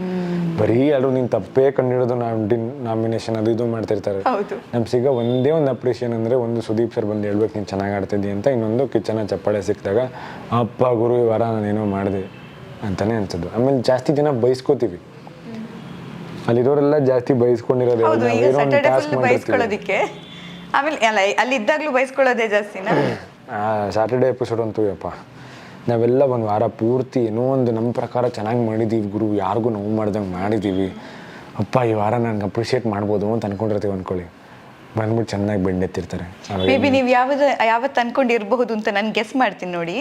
ಬರೀ ಎಲ್ಲರೂ ನೀನು ತಪ್ಪೇ ಕಂಡಿಡೋದು, ನಾಮಿನೇಷನ್ ಅದು ಇದು ಮಾಡ್ತಿರ್ತಾರೆ. ನಮ್ಗೆ ಸಿಗೋ ಒಂದೇ ಒಂದು ಅಪ್ರಿಷಿಯೇಷನ್ ಅಂದರೆ, ಒಂದು ಸುದೀಪ್ ಸರ್ ಬಂದು ಹೇಳ್ಬೇಕು ನೀನು ಚೆನ್ನಾಗಿ ಆಡ್ತಿದ್ದಿ ಅಂತ, ಇನ್ನೊಂದು ಕಿಚ್ಚನ ಚಪ್ಪಾಳೆ ಸಿಕ್ಕಿದಾಗ ಅಪ್ಪ ಗುರು ಈ ವಾರ ನಾನೇನೋ ಮಾಡಿದೆ ಅಂತಲೇ ಅನ್ಸೋದು. ಆಮೇಲೆ ಜಾಸ್ತಿ ಜನ ಬೈಸ್ಕೋತೀವಿ, ಅಲ್ಲಿರೋರೆಲ್ಲ ಜಾಸ್ತಿ ಬೈಸ್ಕೊಂಡಿರೋದು ಹೌದು, ಈಗ ಸ್ಯಾಟರ್ಡೆ ಫುಲ್ ಬೈಸ್ಕೊಳ್ಳೋದಿಕ್ಕೆ, ಆಮೇಲೆ ಅಲ್ಲ ಅಲ್ಲಿ ಇದ್ದಾಗಲೂ ಬೈಸ್ಕೊಳ್ಳೋದೇ ಜಾಸ್ತಿನಾ? ಸ್ಯಾಟರ್ಡೆ ಎಪಿಸೋಡ್ ಅಂತೂ ಯಪ್ಪ, ನಾವೆಲ್ಲ ಒಂದು ವಾರ ಪೂರ್ತಿ ಏನೋ ಒಂದು ನಮ್ಮ ಪ್ರಕಾರ ಚೆನ್ನಾಗಿ ಮಾಡಿದ್ದೀವಿ ಗುರು, ಯಾರಿಗೂ ನೋವು ಮಾಡ್ದಂಗೆ ಮಾಡಿದ್ದೀವಿ, ಅಪ್ಪ ಈ ವಾರ ನನಗೆ ಅಪ್ರಿಷಿಯೇಟ್ ಮಾಡ್ಬೋದು ಅಂತ ಅನ್ಕೊಂಡಿರ್ತೀವಿ ಅಂದ್ಕೊಳ್ಳಿ, ಬಂದ್ಬಿಟ್ಟು ಚೆನ್ನಾಗಿ ಬೆಂಡೆತ್ತಿರ್ತಾರೆ. ಮೇ ಬಿ ನೀವು ಯಾವತ್ತು ಅನ್ಕೊಂಡಿರಬಹುದು ಅಂತ ನಾನು ಗೆಸ್ ಮಾಡ್ತೀನಿ ನೋಡಿ.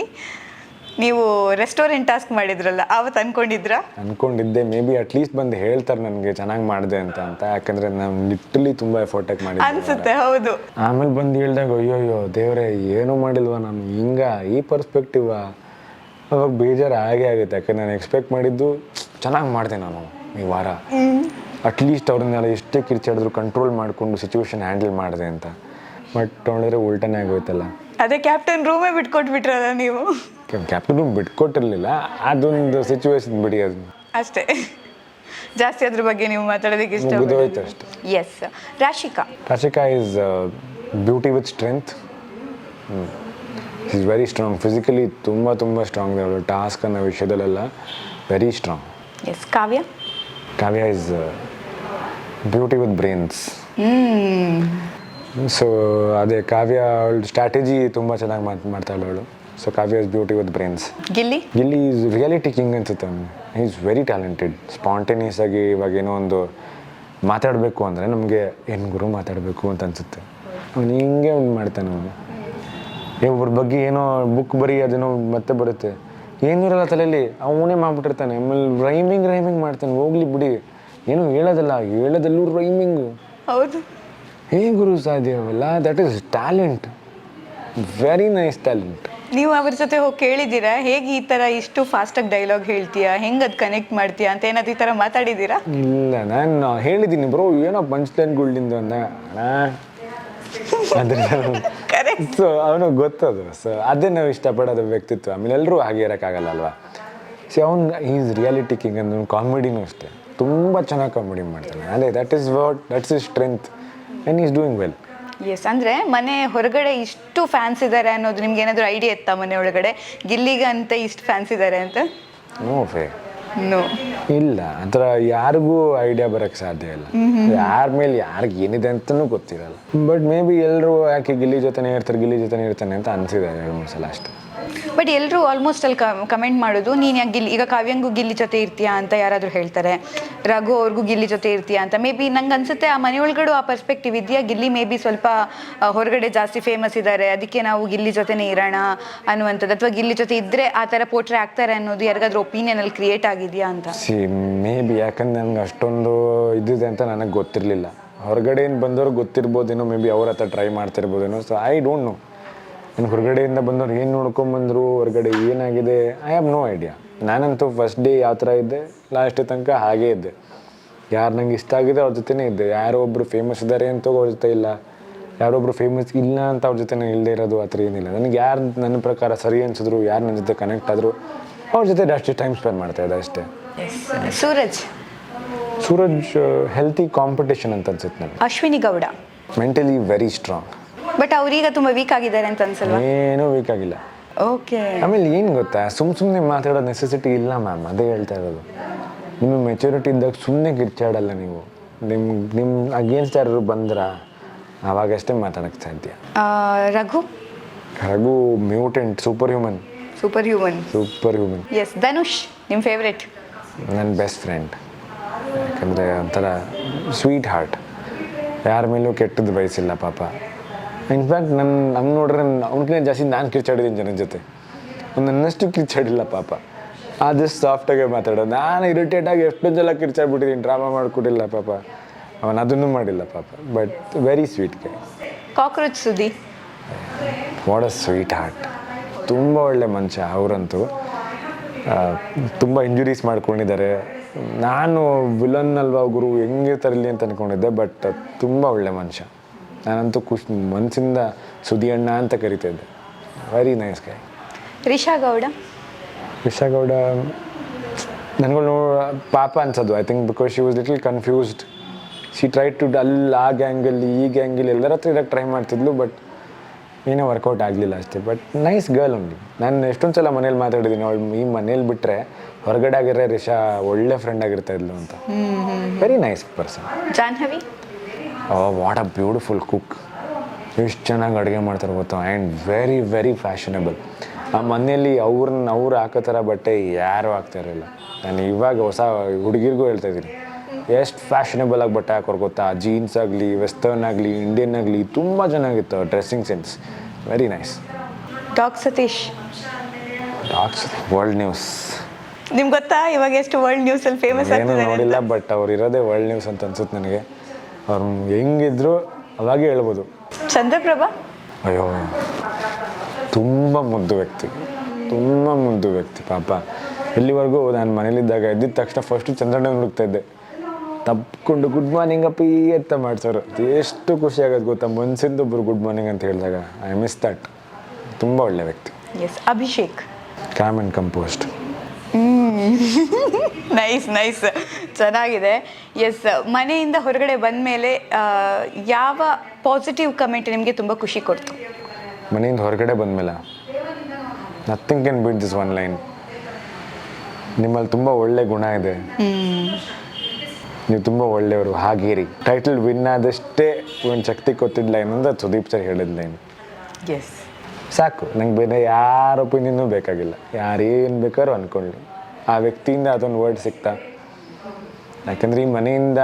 ನೀವು ರೆಸ್ಟೋರೆಂಟ್ ಟಾಸ್ಕ್ ಮಾಡಿದ್ರಲ್ಲ, ಆವತ್ತು ಅನ್ಕೊಂಡಿದ್ದೆ. ಮೇ ಬಿ ಅಟ್ಲೀಸ್ಟ್ ಬಂದು ಹೇಳ್ತಾರೆ ನನಗೆ ಚೆನ್ನಾಗಿ ಮಾಡಿದೆ ಅಂತ ಯಾಕಂದರೆ ನಾನು ಲಿಟ್ರಲಿ ತುಂಬ ಎಫರ್ಟ್ ಆಗಿ ಮಾಡಿದ್ದೆ ಅನ್ಸುತ್ತೆ. ಹೌದು, ಆಮೇಲೆ ಬಂದು ಹೇಳ್ದಾಗ ಅಯ್ಯೋ ದೇವರೇ ಏನೂ ಮಾಡಿಲ್ವ ನಾನು, ಈ ಪರ್ಸ್ಪೆಕ್ಟಿವ್ ಅವಾಗ ಬೇಜಾರು ಆಗೇ ಆಗುತ್ತೆ. ಯಾಕಂದ್ರೆ ನಾನು ಎಕ್ಸ್ಪೆಕ್ಟ್ ಮಾಡಿದ್ದು ಚೆನ್ನಾಗಿ ಮಾಡಿದೆ ನಾನು ಈ ವಾರ, ಅಟ್ಲೀಸ್ಟ್ ಅವ್ರನ್ನೆಲ್ಲ ಎಷ್ಟೇ ಕಿರ್ಚಾಡಿದ್ರು ಕಂಟ್ರೋಲ್ ಮಾಡಿಕೊಂಡು ಸಿಚುವೇಶನ್ ಹ್ಯಾಂಡಲ್ ಮಾಡಿದೆ ಅಂತ. ಬಟ್ ನೋಡಿದ್ರೆ ಉಲ್ಟನೇ ಆಗೋಯ್ತಲ್ಲ. ಅದೇ ಕ್ಯಾಪ್ಟನ್ ರೂಮೇ ಬಿಟ್ಕೊಟ್ಬಿಟ್ರಲ್ಲ ನೀವು. ಕ್ಯಾಪ್ಟನ್ ರೂಮ್ ಬಿಟ್ಕೊಟ್ಟಿರಲಿಲ್ಲ, ಅದೊಂದು ಸಿಚುವೇಶನ್ ಬಿಡಿ, ಅದು ಅಷ್ಟೇ. ಜಾಸ್ತಿ ಅದ್ರ ಬಗ್ಗೆ ನೀವು ಮಾತಾಡೋದಕ್ಕೆ ಇಷ್ಟ ಮುಗಿದೋಯ್ತು ಅಷ್ಟೇ. Yes. Rashika is beauty with strength. Is very strong, physically ತುಂಬ ಸ್ಟ್ರಾಂಗ್ ಅವಳು, ಟಾಸ್ಕ್ ಅನ್ನೋ ವಿಷಯದಲ್ಲೆಲ್ಲ very strong. Yes. Kavya is beauty with brains. So ಅದೇ ಕಾವ್ಯ ಅವಳು ಸ್ಟ್ರಾಟಜಿ ತುಂಬ ಚೆನ್ನಾಗಿ ಮಾಡ್ತಾಳೆ ಅವಳು. So Kavya is beauty with brains. Gilli is reality king ಅನ್ಸುತ್ತೆ ಅವನು. He is very talented. Spontaneous ಆಗಿ ಇವಾಗ ಏನೋ ಒಂದು ಮಾತಾಡಬೇಕು ಅಂದರೆ ನಮಗೆ ಏನು ಗುರು ಮಾತಾಡಬೇಕು ಅಂತ ಅನಿಸುತ್ತೆ, ಅವ್ನು ಹಿಂಗೆ ಒಂದು ಮಾಡ್ತಾನೆ ಅವನು. ಒಬ್ಬರ ಬಗ್ಗೆ ಏನೋ ಬುಕ್ ಬರೀ ಅದೇನೋ ಮತ್ತೆ ಬರುತ್ತೆ, ಏನಿರಲ್ಲ ತಲೆಯಲ್ಲಿ, ಅವನೇ ಮಾಡ್ಬಿಟ್ಟಿರ್ತಾನೆ. ಆಮೇಲೆ ರೈಮಿಂಗ್ ಮಾಡ್ತಾನೆ. ಹೋಗ್ಲಿ ಬಿಡಿ, ಏನೂ ಹೇಳೋದಲ್ಲೂ ರೈಮಿಂಗು. ಹೌದು, ಗುರು ಸಾಧ್ಯ ಅವೆಲ್ಲ? That is talent, very nice talent. ನೀವು ಅವ್ರ ಜೊತೆ ಹೋಗಿ ಕೇಳಿದ್ದೀರಾ ಹೇಗೆ ಈ ಥರ ಇಷ್ಟು ಫಾಸ್ಟಾಗಿ ಡೈಲಾಗ್ ಹೇಳ್ತೀಯಾ, ಹೆಂಗೆ ಅದು ಕನೆಕ್ಟ್ ಮಾಡ್ತೀಯಾ ಅಂತ ಏನಾದ್ರು ಈ ಥರ ಮಾತಾಡಿದ್ದೀರಾ? ಇಲ್ಲ, ನಾನು ಹೇಳಿದ್ದೀನಿ ಬ್ರೋ ಏನೋ ಪಂಚ್ಲೈನ್ಗಳಿಂದ ಅಂದ ಅದ್ರ. ಸೊ ಅವನಿಗೆ ಗೊತ್ತದು. ಸೊ ಅದೇ ನಾವು ಇಷ್ಟಪಡೋದು ವ್ಯಕ್ತಿತ್ವ. ಆಮೇಲೆ ಎಲ್ಲರೂ ಹಾಗೆ ಇರೋಕ್ಕಾಗಲ್ಲ ಅಲ್ವಾ. ಸೊ ಅವ್ನು ಈಸ್ ರಿಯಾಲಿಟಿ ಕಿಂಗ್. ಅಂದ್ರೆ ಕಾಮಿಡಿನೂ ಅಷ್ಟೇ, ತುಂಬ ಚೆನ್ನಾಗಿ ಕಾಮಿಡಿ ಮಾಡ್ತಾನೆ. ಅದೇ that's is strength and is doing well. Yes. ಅಂದರೆ ಮನೆ ಹೊರಗಡೆ ಇಷ್ಟು ಫ್ಯಾನ್ಸ್ ಇದ್ದಾರೆ ಅನ್ನೋದು ನಿಮ್ಗೆ ಏನಾದರೂ ಐಡಿಯಾ ಇತ್ತಾ? ಮನೆ ಒಳಗಡೆ ಗಿಲ್ಲಿಗಂತ ಇಷ್ಟು ಫ್ಯಾನ್ಸ್ ಇದ್ದಾರೆ ಅಂತ? ನೋ, ಇಲ್ಲ, ಆ ಥರ ಯಾರಿಗೂ ಐಡಿಯಾ ಬರೋಕ್ಕೆ ಸಾಧ್ಯ ಇಲ್ಲ. ಯಾರ ಮೇಲೆ ಯಾರಿಗೆ ಏನಿದೆ ಅಂತಲೂ ಗೊತ್ತಿರಲ್ಲ. ಬಟ್ ಮೇ ಬಿ ಎಲ್ಲರೂ ಯಾಕೆ ಗಿಲ್ಲಿ ಜೊತೆನೇ ಇರ್ತಾನೆ ಅಂತ ಅನಿಸಿದೆ 2-3 ಸಲ ಅಷ್ಟೇ. ಬಟ್ ಎಲ್ಲರೂ ಆಲ್ಮೋಸ್ಟ್ ಅಲ್ಲಿ ಕಮೆಂಟ್ ಮಾಡೋದು, ನೀನು ಯಾಕೆ ಗಿಲ್ಲಿ, ಈಗ ಕಾವ್ಯಂಗೂ ಗಿಲ್ಲಿ ಜೊತೆ ಇರ್ತೀಯಾ ಅಂತ ಯಾರಾದರೂ ಹೇಳ್ತಾರೆ, ರಘು ಅವ್ರಿಗೂ ಗಿಲ್ಲಿ ಜೊತೆ ಇರ್ತೀಯಾ ಅಂತ. ಮೇ ಬಿ ನಂಗೆ ಅನ್ಸುತ್ತೆ ಆ ಮನೆಯೊಳಗಡೆ ಆ ಪರ್ಸ್ಪೆಕ್ಟಿವ್ ಇದೆಯಾ, ಗಿಲ್ಲಿ ಮೇ ಬಿ ಸ್ವಲ್ಪ ಹೊರಗಡೆ ಜಾಸ್ತಿ ಫೇಮಸ್ ಇದ್ದಾರೆ, ಅದಕ್ಕೆ ನಾವು ಗಿಲ್ಲಿ ಜೊತೆನೇ ಇರೋಣ ಅನ್ನುವಂಥದ್ದು, ಅಥವಾ ಗಿಲ್ಲಿ ಜೊತೆ ಇದ್ದರೆ ಆ ಥರ ಪೋಟ್ರೆ ಆಗ್ತಾರೆ ಅನ್ನೋದು ಯಾರಿಗಾದ್ರೂ ಒಪಿನಿಯನಲ್ಲಿ ಕ್ರಿಯೇಟ್ ಆಗಿದೆಯಾ ಅಂತ? ಮೇ ಬಿ, ಯಾಕಂದ್ರೆ ನನಗೆ ಅಷ್ಟೊಂದು ಇದಿದೆ ಅಂತ ನನಗೆ ಗೊತ್ತಿರಲಿಲ್ಲ. ಹೊರಗಡೆಯಿಂದ ಬಂದವ್ರು ಗೊತ್ತಿರ್ಬೋದೇನೋ, ಮೇ ಬಿ ಅವ್ರ ಹತ್ರ ಟ್ರೈ ಮಾಡ್ತಿರ್ಬೋದೇನೋ. So I don't know. ನಾನು ಹೊರಗಡೆಯಿಂದ ಬಂದವ್ರು ಏನು ನೋಡ್ಕೊಂಬಂದರು, ಹೊರಗಡೆ ಏನಾಗಿದೆ, ಐ ಹ್ಯಾವ್ ನೋ ಐಡಿಯಾ. ನಾನಂತೂ ಫಸ್ಟ್ ಡೇ ಯಾವ ಥರ ಇದ್ದೆ, ಲಾಸ್ಟ್ ತನಕ ಹಾಗೇ ಇದ್ದೆ. ಯಾರು ನಂಗೆ ಇಷ್ಟ ಆಗಿದೆ ಅವ್ರ ಜೊತೆನೇ ಇದ್ದೆ. ಯಾರೋ ಒಬ್ಬರು ಫೇಮಸ್ ಇದ್ದಾರೆ ಅಂತ ಅವ್ರ ಜೊತೆ ಇಲ್ಲ, ಯಾರೊಬ್ಬರು ಫೇಮಸ್ ಇಲ್ಲ ಅಂತ ಅವ್ರ ಜೊತೆ ಇಲ್ಲದೆ ಇರೋದು ಆ ಥರ ಏನಿಲ್ಲ. ನನಗೆ ಯಾರು ನನ್ನ ಪ್ರಕಾರ ಸರಿ ಅನಿಸಿದ್ರು, ಯಾರು ನನ್ನ ಜೊತೆ ಕನೆಕ್ಟ್ ಆದರು, ಅವ್ರ ಜೊತೆ ಜಾಸ್ತಿ ಟೈಮ್ ಸ್ಪೆಂಡ್ ಮಾಡ್ತಾಯಿದ್ದೆ ಅಷ್ಟೇ. ಸೂರಜ್ ಹೆಲ್ತಿ ಕಾಂಪಿಟೇಷನ್ ಅಂತ ಅನ್ಸುತ್ತೆ ನನಗೆ. Ashwini Gowda mentally very strong. But ಅವ್ರೀಗ ತುಂಬ ವೀಕ್ ಆಗಿದ್ದಾರೆ ಅಂತ ಅನ್ಸಲ್ವಾ? ಏನೂ ವೀಕ್ ಆಗಿಲ್ಲ. ಓಕೆ. ಆಮೇಲೆ ಏನು ಗೊತ್ತಾ, ಸುಮ್ಮನೆ ಮಾತಾಡೋ ನೆಸೆಸಿಟಿ ಇಲ್ಲ ಮ್ಯಾಮ್, ಅದೇ ಹೇಳ್ತಾ ಇರೋದು. ನಿಮಗೆ ಮೆಚುರಿಟಿ ಇದ್ದಾಗ ಸುಮ್ಮನೆ ಕಿರ್ಚಾಡಲ್ಲ ನೀವು. ನಿಮ್ಮ ಅಗೇನ್ಸ್ಟ್ ಯಾರು ಬಂದ್ರ ಅವಾಗಷ್ಟೇ ಮಾತಾಡೋಕ್ಕೆ ಸಾಧ್ಯ. Raghu mutant, super human. Yes. Dhanush ನಿಮ್ಮ ಫೇವ್ರೆಟ್? ನನ್ನ ಬೆಸ್ಟ್ ಫ್ರೆಂಡ್. ಯಾಕಂದರೆ ಒಂಥರ ಸ್ವೀಟ್ ಹಾರ್ಟ್, ಯಾರ ಮೇಲೂ ಕೆಟ್ಟದ್ದು ಬಯಸಿಲ್ಲ ಪಾಪ. ಇನ್ಫ್ಯಾಕ್ಟ್ ಹಂಗೆ ನೋಡ್ರೆ ಅವ್ನಿಗಿಂತ ಜಾಸ್ತಿ ನಾನು ಕಿರ್ಚಾಡಿದ್ದೀನಿ ಜನದ ಜೊತೆ. ನನ್ನಷ್ಟು ಕಿರ್ಚಾಡಿಲ್ಲ ಪಾಪ. ಆದಷ್ಟು ಸಾಫ್ಟಾಗೆ ಮಾತಾಡೋದು. ನಾನು ಇರಿಟೇಟಾಗಿ ಎಷ್ಟೊಂದು ಸಲ ಕಿರ್ಚಾಡ್ಬಿಟ್ಟಿದ್ದೀನಿ, ಡ್ರಾಮಾ ಮಾಡಿಕೊಟ್ಟಿಲ್ಲ ಪಾಪ. ಅವನು ಅದನ್ನು ಮಾಡಿಲ್ಲ ಪಾಪ. But very sweet guy. Cockroach Sudhi. What a sweetheart. ತುಂಬ ಒಳ್ಳೆ ಮನುಷ್ಯ ಅವರಂತೂ. ತುಂಬ ಇಂಜುರೀಸ್ ಮಾಡ್ಕೊಂಡಿದ್ದಾರೆ. ನಾನು ವಿಲನ್ ಅಲ್ವಾ ಗುರು, ಹೆಂಗಿರ್ತಾರಿಲ್ಲಿ ಅಂತ ಅಂದ್ಕೊಂಡಿದ್ದೆ. ಬಟ್ ತುಂಬ ಒಳ್ಳೆ ಮನುಷ್ಯ. ನಾನಂತೂ ಮನಸ್ಸಿಂದ ಸುದಿ ಅಣ್ಣ ಅಂತ ಕರಿತಾ ಇದ್ದೆ. Very nice guy. Risha Gowda ನನಗಳು ಪಾಪ ಅನ್ಸೋದು. I think because she was little confused. She try to ಅಲ್ಲಿ ಆ ಗ್ಯಾಂಗಲ್ಲಿ ಈ ಗ್ಯಾಂಗಲ್ಲಿ ಎಲ್ಲರ ಹತ್ರ ಇರೋಕ್ಕೆ ಟ್ರೈ ಮಾಡ್ತಿದ್ಲು. ಬಟ್ ಏನೋ ವರ್ಕೌಟ್ ಆಗಲಿಲ್ಲ ಅಷ್ಟೇ. But nice girl only. ನಾನು ಎಷ್ಟೊಂದು ಸಲ ಮನೇಲಿ ಮಾತಾಡಿದ್ದೀನಿ, ಅವಳು ಈ ಮನೇಲಿ ಬಿಟ್ಟರೆ ಹೊರಗಡೆ ಆಗಿರೋ ರಿಷಾ ಒಳ್ಳೆ ಫ್ರೆಂಡ್ ಆಗಿರ್ತಾ ಇದ್ಲು ಅಂತ. Very nice person. Jahnavi what a beautiful cook. ಎಷ್ಟು ಚೆನ್ನಾಗಿ ಅಡುಗೆ ಮಾಡ್ತಾರೆ ಗೊತ್ತಾ. And very very fashionable. ಆ ಮನೆಯಲ್ಲಿ ಅವ್ರು ಹಾಕೋ ಥರ ಬಟ್ಟೆ ಯಾರೂ ಹಾಕ್ತಾ ಇರಲಿಲ್ಲ. ನಾನು ಇವಾಗ ಹೊಸ ಹುಡುಗಿರಿಗೂ ಹೇಳ್ತಾ ಇದ್ದೀನಿ, ಎಷ್ಟು ಫ್ಯಾಷನಬಲ್ ಆಗಿ ಬಟ್ಟೆ ಹಾಕೋರು ಗೊತ್ತಾ. ಜೀನ್ಸ್ ಆಗಲಿ, ವೆಸ್ಟರ್ನ್ ಆಗಲಿ, ಇಂಡಿಯನ್ ಆಗಲಿ, ತುಂಬ ಚೆನ್ನಾಗಿತ್ತು dressing sense. Very nice. Doc Satish world news. ನಿಮ್ಗೆ ಗೊತ್ತಾ ಇವಾಗ ಎಷ್ಟು ವರ್ಲ್ಡ್ ನ್ಯೂಸಲ್ಲಿ ಫೇಮಸ್ ಏನೂ ನೋಡಿಲ್ಲ, ಬಟ್ ಅವ್ರು ಇರೋದೇ ವರ್ಲ್ಡ್ ನ್ಯೂಸ್ ಅಂತ ಅನ್ಸುತ್ತೆ ನನಗೆ. ಅವ್ರು ಹೆಂಗಿದ್ರು ಅವಾಗೇ ಹೇಳ್ಬೋದು. ಚಂದ್ರಪ್ರಭಾ ಅಯ್ಯೋ, ತುಂಬ ಮುದ್ದು ವ್ಯಕ್ತಿ ಪಾಪ. ಇಲ್ಲಿವರೆಗೂ ನಾನು ಮನೇಲಿದ್ದಾಗ ಎದ್ದಿದ ತಕ್ಷಣ ಫಸ್ಟು ಚಂದ್ರಣ್ಣ ಹುಡುಕ್ತಾ ಇದ್ದೆ. ತಪ್ಪಿಕೊಂಡು ಗುಡ್ ಮಾರ್ನಿಂಗ್ ಅಪ್ಪಿ ಅಂತ ಮಾಡ್ಸೋರು. ಎಷ್ಟು ಖುಷಿ ಆಗೋದು ಗೊತ್ತಾ ಮನ್ಸಿಂದ ಒಬ್ಬರು ಗುಡ್ ಮಾರ್ನಿಂಗ್ ಅಂತ ಹೇಳಿದಾಗ. I miss that. ತುಂಬ ಒಳ್ಳೆ ವ್ಯಕ್ತಿ. Yes. Abhishek calm and composed. Nice ಚೆನ್ನಾಗಿದೆ. ಎಸ್. ಮನೆಯಿಂದ ಹೊರಗಡೆ ಬಂದ ಮೇಲೆ ಯಾವ ಪಾಸಿಟಿವ್ ಕಮೆಂಟ್ ನಿಮಗೆ ತುಂಬ ಖುಷಿ ಕೊಡ್ತು? ಮನೆಯಿಂದ ಹೊರಗಡೆ ಬಂದಮೇಲೆ nothing can beet this one line. ನಿಮ್ಮಲ್ಲಿ ತುಂಬ ಒಳ್ಳೆ ಗುಣ ಇದೆ, ನೀವು ತುಂಬ ಒಳ್ಳೆಯವರು, ಹಾಗೇರಿ. ಟೈಟಲ್ ವಿನ್ ಆದಷ್ಟೇ ಒಂದು ಶಕ್ತಿ ಕೊಟ್ಟಿದ್ದ ಲೈನ್ ಅಂದರೆ ಸುದೀಪ್ ಸರ್ ಹೇಳಿದ ಲೈನ್. ಎಸ್. ಸಾಕು, ನಂಗೆ ಬೇರೆ ಯಾರ ಒಪಿನಿಯನ್ನೂ ಬೇಕಾಗಿಲ್ಲ. ಯಾರೇನು ಬೇಕಾದ್ರೂ ಅಂದ್ಕೊಳ್ಳಿ, ಆ ವ್ಯಕ್ತಿಯಿಂದ ಅದೊಂದು ವರ್ಡ್ ಸಿಗ್ತಾ. ಯಾಕಂದರೆ ಈ ಮನೆಯಿಂದ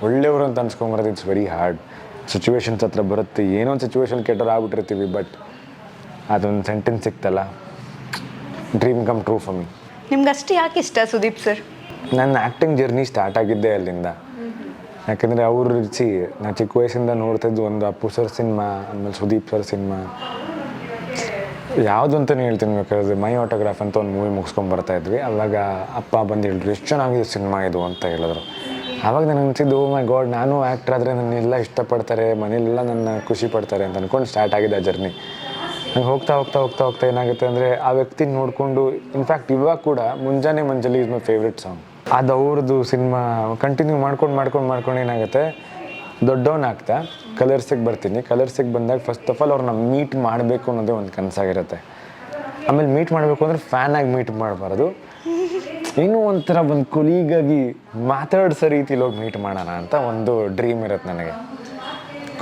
ಒಳ್ಳೆಯವರು ಅಂತ ಅನ್ಸ್ಕೊಂಬರೋದು ಇಟ್ಸ್ ವೆರಿ ಹಾರ್ಡ್. ಸಿಚುವೇಶನ್ಸ್ ಹತ್ರ ಬರುತ್ತೆ, ಏನೋ ಒಂದು ಸಿಚುವೇಶನ್ ಕೆಟ್ಟವ್ರು ಆಗ್ಬಿಟ್ಟಿರ್ತೀವಿ, ಬಟ್ ಅದೊಂದು ಸೆಂಟೆನ್ಸ್ ಸಿಕ್ತಲ್ಲ, dream come true for me. ನಿಮ್ಗೆ ಅಷ್ಟು ಯಾಕೆ ಇಷ್ಟ ಸುದೀಪ್ ಸರ್? ನನ್ನ ಆ್ಯಕ್ಟಿಂಗ್ ಜರ್ನಿ ಸ್ಟಾರ್ಟ್ ಆಗಿದ್ದೆ ಅಲ್ಲಿಂದ. ಯಾಕೆಂದರೆ ಅವರು ನಾನು ಚಿಕ್ಕ ವಯಸ್ಸಿಂದ ನೋಡ್ತಿದ್ದು ಒಂದು ಅಪ್ಪು ಸರ್ ಸಿನಿಮಾ, ಆಮೇಲೆ ಸುದೀಪ್ ಸರ್ ಸಿನಿಮಾ. ಯಾವುದು ಅಂತಲೇ ಹೇಳ್ತೀನಿ ಬೇಕಾದ್ರೆ, ಮೈ ಆಟೋಗ್ರಾಫ್ ಅಂತ ಒಂದು ಮೂವಿ ಮುಗಿಸ್ಕೊಂಬರ್ತಾ ಇದ್ವಿ. ಅವಾಗ ಅಪ್ಪ ಬಂದು ಹೇಳಿದ್ರು, ಎಷ್ಟು ಚೆನ್ನಾಗಿದೆ ಸಿನಿಮಾ ಇದು ಅಂತ ಹೇಳಿದ್ರು. ಆವಾಗ ನನಗೆ ಅನಿಸಿದ್ದು, ಓ ಮೈ ಗಾಡ್, ನಾನು ಆ್ಯಕ್ಟ್ರ್ ಆದರೆ ನನ್ನೆಲ್ಲ ಇಷ್ಟಪಡ್ತಾರೆ, ಮನೇಲೆಲ್ಲ ನನ್ನ ಖುಷಿ ಪಡ್ತಾರೆ ಅಂತ ಅಂದ್ಕೊಂಡು ಸ್ಟಾರ್ಟ್ ಆಗಿದೆ ಆ ಜರ್ನಿ. ನಂಗೆ ಹೋಗ್ತಾ ಏನಾಗುತ್ತೆ ಅಂದರೆ, ಆ ವ್ಯಕ್ತಿನ ನೋಡಿಕೊಂಡು, ಇನ್ಫ್ಯಾಕ್ಟ್ ಇವಾಗ ಕೂಡ ಮುಂಜಾನೆ ಮಂಜಲಿ ಇಸ್ ಮೈ ಫೇವ್ರೆಟ್ ಸಾಂಗ್. ಅದು ಅವ್ರದ್ದು ಸಿನಿಮಾ ಕಂಟಿನ್ಯೂ ಮಾಡ್ಕೊಂಡು ಏನಾಗುತ್ತೆ, ದೊಡ್ಡವನಾಗ್ತಾ ಕಲರ್ಸಿಗೆ ಬರ್ತೀನಿ. ಕಲರ್ಸಿಗೆ ಬಂದಾಗ ಫಸ್ಟ್ ಆಫ್ ಆಲ್ ಅವ್ರನ್ನ ಮೀಟ್ ಮಾಡಬೇಕು ಅನ್ನೋದೇ ಒಂದು ಕನಸಾಗಿರುತ್ತೆ. ಆಮೇಲೆ ಮೀಟ್ ಮಾಡಬೇಕು ಅಂದರೆ ಫ್ಯಾನಾಗಿ ಮೀಟ್ ಮಾಡಬಾರ್ದು, ಏನೋ ಒಂಥರ ಒಂದು ಕೊಲೀಗಾಗಿ ಮಾತಾಡ್ಸೋ ರೀತಿಲಿ ಹೋಗಿ ಮೀಟ್ ಮಾಡೋಣ ಅಂತ ಒಂದು ಡ್ರೀಮ್ ಇರುತ್ತೆ ನನಗೆ.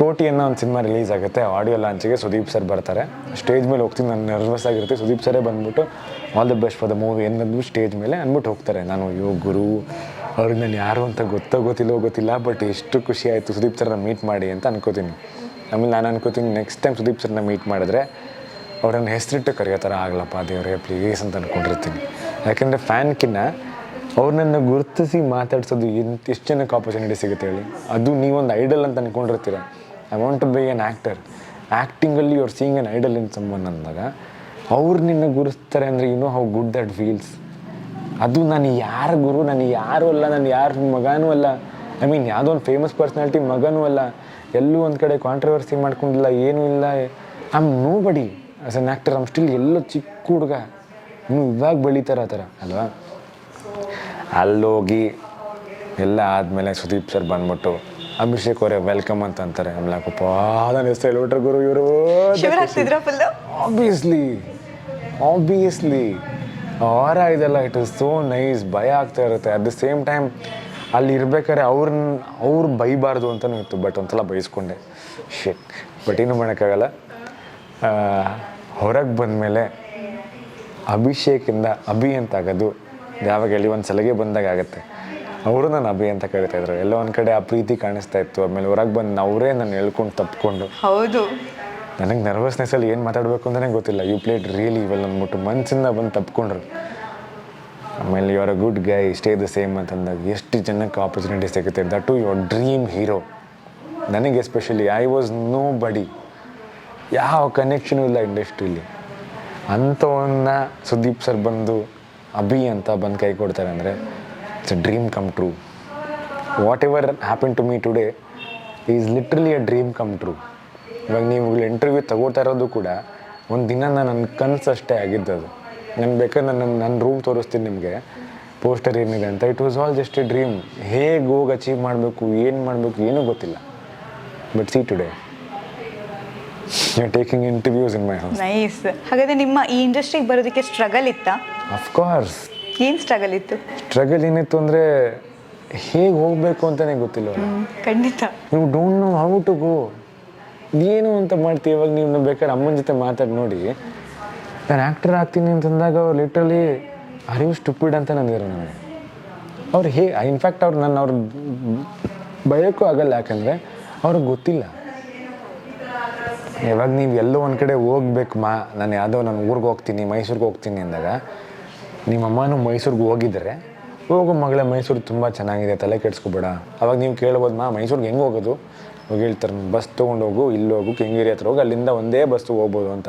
ಕೋಟಿ ಅನ್ನೋ ಒಂದು ಸಿನಿಮಾ ರಿಲೀಸ್ ಆಗುತ್ತೆ. ಆಡಿಯೋ ಲಾಂಚಿಗೆ ಸುದೀಪ್ ಸರ್ ಬರ್ತಾರೆ. ಸ್ಟೇಜ್ ಮೇಲೆ ಹೋಗ್ತೀನಿ, ನಾನು ನರ್ವಸ್ ಆಗಿರುತ್ತೆ. ಸುದೀಪ್ ಸರೇ ಬಂದ್ಬಿಟ್ಟು all the best for the movie ಅನ್ನೋದು ಸ್ಟೇಜ್ ಮೇಲೆ ಅಂದ್ಬಿಟ್ಟು ಹೋಗ್ತಾರೆ. ನಾನು ಅಯ್ಯೋ ಗುರು, ಅವ್ರಿಗೆ ನಾನು ಯಾರು ಅಂತ ಗೊತ್ತಿಲ್ಲ, ಬಟ್ ಎಷ್ಟು ಖುಷಿ ಆಯಿತು ಸುದೀಪ್ ಸರ್ನ ಮೀಟ್ ಮಾಡಿ ಅಂತ ಅನ್ಕೋತೀನಿ. ಆಮೇಲೆ ನಾನು ಅನ್ಕೋತೀನಿ, ನೆಕ್ಸ್ಟ್ ಟೈಮ್ ಸುದೀಪ್ ಸರ್ನ ಮೀಟ್ ಮಾಡಿದ್ರೆ ಅವ್ರನ್ನ ಹೆಸರಿಟ್ಟು ಕರೆಯೋ ಥರ ಆಗ್ಲಪ್ಪ ದೇವರೇ ಪ್ಲೀಸ್ ಅಂತ ಅಂದ್ಕೊಂಡಿರ್ತೀನಿ. ಯಾಕೆಂದರೆ ಫ್ಯಾನ್ಕಿನ್ನ ಅವ್ರನ್ನ ಗುರುತಿಸಿ ಮಾತಾಡ್ಸೋದು ಎಷ್ಟು ಜನಕ್ಕೆ ಆಪರ್ಚುನಿಟಿ ಸಿಗುತ್ತೆ ಹೇಳಿ. ಅದು ನೀವೊಂದು ಐಡಲ್ ಅಂತ ಅಂದ್ಕೊಂಡಿರ್ತೀರ. I want to be an actor. ಆ್ಯಕ್ಟಿಂಗಲ್ಲಿ ಅವ್ರು seeing an idol in someone ಅಂದಾಗ ಅವ್ರು ನಿನ್ನ ಗುರುಸ್ತಾರೆ ಅಂದರೆ you know how good that feels. ಅದು ನಾನು ಯಾರ ಗುರು, ನಾನು ಯಾರೂ ಅಲ್ಲ, ನಾನು ಯಾರ ಮಗನೂ ಅಲ್ಲ. ಐ ಮೀನ್ ಯಾವುದೋ ಒಂದು ಫೇಮಸ್ ಪರ್ಸ್ನಾಲಿಟಿ ಮಗನೂ ಅಲ್ಲ. ಎಲ್ಲೂ ಒಂದು ಕಡೆ ಕಾಂಟ್ರವರ್ಸಿ ಮಾಡ್ಕೊಂಡಿಲ್ಲ, ಏನೂ ಇಲ್ಲ. I am nobody as an actor. Am still ಎಲ್ಲೋ ಚಿಕ್ಕ ಹುಡುಗ, ಇನ್ನೂ ಇವಾಗ ಬೆಳೀತಾರೆ ಆ ಥರ ಅಲ್ವಾ. ಅಲ್ಲೋಗಿ ಎಲ್ಲ ಆದಮೇಲೆ ಸುದೀಪ್ ಸರ್ ಬಂದ್ಬಿಟ್ಟು ಅಭಿಷೇಕ್ ಅವರೇ ವೆಲ್ಕಮ್ ಅಂತ ಅಂತಾರೆ. ಆಮೇಲೆ ಅಪ್ಪ ನನ್ನ ಹೆಸರು ಹೇಳ್ಬಿಟ್ರೆ ಗುರು ಇವರು. ಆಬ್ವಿಯಸ್ಲಿ ಆರ ಇದೆಲ್ಲ ಇಟ್ ಇಸ್ ಸೋ ನೈಸ್. ಭಯ ಆಗ್ತಾ ಇರುತ್ತೆ. ಅಟ್ ದ ಸೇಮ್ ಟೈಮ್ ಅಲ್ಲಿ ಇರ್ಬೇಕಾದ್ರೆ ಅವ್ರು ಬೈಬಾರ್ದು ಅಂತಲೂ ಇತ್ತು. ಬಟ್ ಒಂದ್ಸಲ ಬೈಸ್ಕೊಂಡೆ ಶಿಟ್. ಬಟ್ ಏನು ಮಾಡೋಕ್ಕಾಗಲ್ಲ. ಹೊರಗೆ ಬಂದಮೇಲೆ ಅಭಿಷೇಕಿಂದ ಅಭಿ ಅಂತ ಆಗೋದು ಯಾವಾಗ ಹೇಳಿ ಒಂದು ಸಲಿಗೆ ಬಂದಾಗ ಆಗುತ್ತೆ. ಅವರು ನಾನು ಅಭಿ ಅಂತ ಕರಿತಾಯಿದ್ರು. ಎಲ್ಲೋ ಒಂದು ಕಡೆ ಆ ಪ್ರೀತಿ ಕಾಣಿಸ್ತಾ ಇತ್ತು. ಆಮೇಲೆ ಹೊರಗೆ ಬಂದು ಅವರೇ ನಾನು ಹೇಳ್ಕೊಂಡು ತಪ್ಪಿಕೊಂಡು. ಹೌದು, ನನಗೆ ನರ್ವಸ್ನೆಸ್ಸಲ್ಲಿ ಏನು ಮಾತಾಡಬೇಕು ಅಂತಲೇ ಗೊತ್ತಿಲ್ಲ. ಯು ಪ್ಲೇಡ್ ರಿಯಲಿ ವೆಲ್ ಅಂದ್ಬಿಟ್ಟು ಮನಸ್ಸಿಂದ ಬಂದು ತಪ್ಪಿಕೊಂಡ್ರು. ಆಮೇಲೆ you are a good guy, stay the same ಅಂತಂದಾಗ ಎಷ್ಟು ಜನಕ್ಕೆ ಆಪರ್ಚುನಿಟಿ ಸಿಗುತ್ತೆ. That to your dream hero. ನನಗೆ especially I was nobody, ಯಾವ ಕನೆಕ್ಷನು ಇಲ್ಲ ಇಂಡಸ್ಟ್ರೀಲಿ. ಅಂಥವನ್ನ ಸುದೀಪ್ ಸರ್ ಬಂದು ಅಭಿ ಅಂತ ಬಂದು ಕೈ ಕೊಡ್ತಾರೆ ಅಂದರೆ it's a dream come true. Whatever happen to me today is literally a dream come true. ಇವಾಗ ನೀವು ಇಂಟರ್ವ್ಯೂ ತಗೋತಾ ಇರೋದು ಕೂಡ ಒಂದು ದಿನ ನನ್ನ ಕನಸು ಅಷ್ಟೇ ಆಗಿದ್ದದು. ನಾನು ಬೇಕಾದ್ರೆ ನನ್ನ ರೂಮ್ ತೋರಿಸ್ತೀನಿ ನಿಮಗೆ, ಪೋಸ್ಟರ್ ಏನಿದೆ ಅಂತ. It was all just A dream. ಹೇಗೆ ಹೋಗಿ ಅಚೀವ್ ಮಾಡಬೇಕು, ಏನು ಮಾಡಬೇಕು ಏನೂ ಗೊತ್ತಿಲ್ಲ. But C today You're taking interviews in my house. Nice. ಹಾಗಾದ್ರೆ ನಿಮ್ಮ ಈ ಇಂಡಸ್ಟ್ರಿಗೆ ಬರೋದಕ್ಕೆ ಸ್ಟ್ರಗಲ್ ಇತ್ತಾ? Of course. ಏನು ಸ್ಟ್ರಗಲ್ ಇತ್ತು? ಸ್ಟ್ರಗಲ್ ಏನಿತ್ತು ಅಂದರೆ ಹೇಗೆ ಹೋಗಬೇಕು ಅಂತಲೇ ಗೊತ್ತಿಲ್ಲ. ಖಂಡಿತ. ನೀವು don't know how to go. ಏನು ಅಂತ ಮಾಡ್ತೀವಿ. ಇವಾಗ ನೀವು ಬೇಕಾದ್ರೆ ಅಮ್ಮನ ಜೊತೆ ಮಾತಾಡಿ ನೋಡಿ, ನಾನು ಆ್ಯಕ್ಟರ್ ಆಗ್ತೀನಿ ಅಂತಂದಾಗ ಅವ್ರು ಲಿಟ್ರಲಿ ಆರ್ ಯು ಸ್ಟುಪಿಡ್ ಅಂತ ನಂದಿದ್ರು ನನಗೆ. ಅವ್ರು ಇನ್ಫ್ಯಾಕ್ಟ್ ಅವ್ರು ಬಯೋಕ್ಕೂ ಆಗಲ್ಲ, ಯಾಕಂದರೆ ಅವ್ರಿಗೆ ಗೊತ್ತಿಲ್ಲ. ಇವಾಗ ನೀವು ಎಲ್ಲೋ ಒಂದು ಕಡೆ ಹೋಗ್ಬೇಕು ನಾನು ಯಾವುದೋ ನಾನು ಊರಿಗೆ ಹೋಗ್ತೀನಿ, ಮೈಸೂರಿಗೆ ಹೋಗ್ತೀನಿ ಅಂದಾಗ ನಿಮ್ಮ ಅಮ್ಮನೂ ಮೈಸೂರಿಗೆ ಹೋಗಿದ್ದರೆ, ಹೋಗೋ ಮಗಳೇ ಮೈಸೂರು ತುಂಬ ಚೆನ್ನಾಗಿದೆ, ತಲೆ ಕೆಡ್ಸ್ಕೊಬೇಡ. ಅವಾಗ ನೀವು ಕೇಳ್ಬೋದು, ಮೈಸೂರಿಗೆ ಹೆಂಗೆ ಹೋಗೋದು? ಹೋಗಿ ಹೇಳ್ತಾರೆ, ಬಸ್ ತೊಗೊಂಡು ಹೋಗು, ಇಲ್ಲಿ ಹೋಗು, ಕೆಂಗೇರಿ ಹತ್ರ ಹೋಗಿ, ಅಲ್ಲಿಂದ ಒಂದೇ ಬಸ್ಸು ಹೋಗ್ಬೋದು ಅಂತ.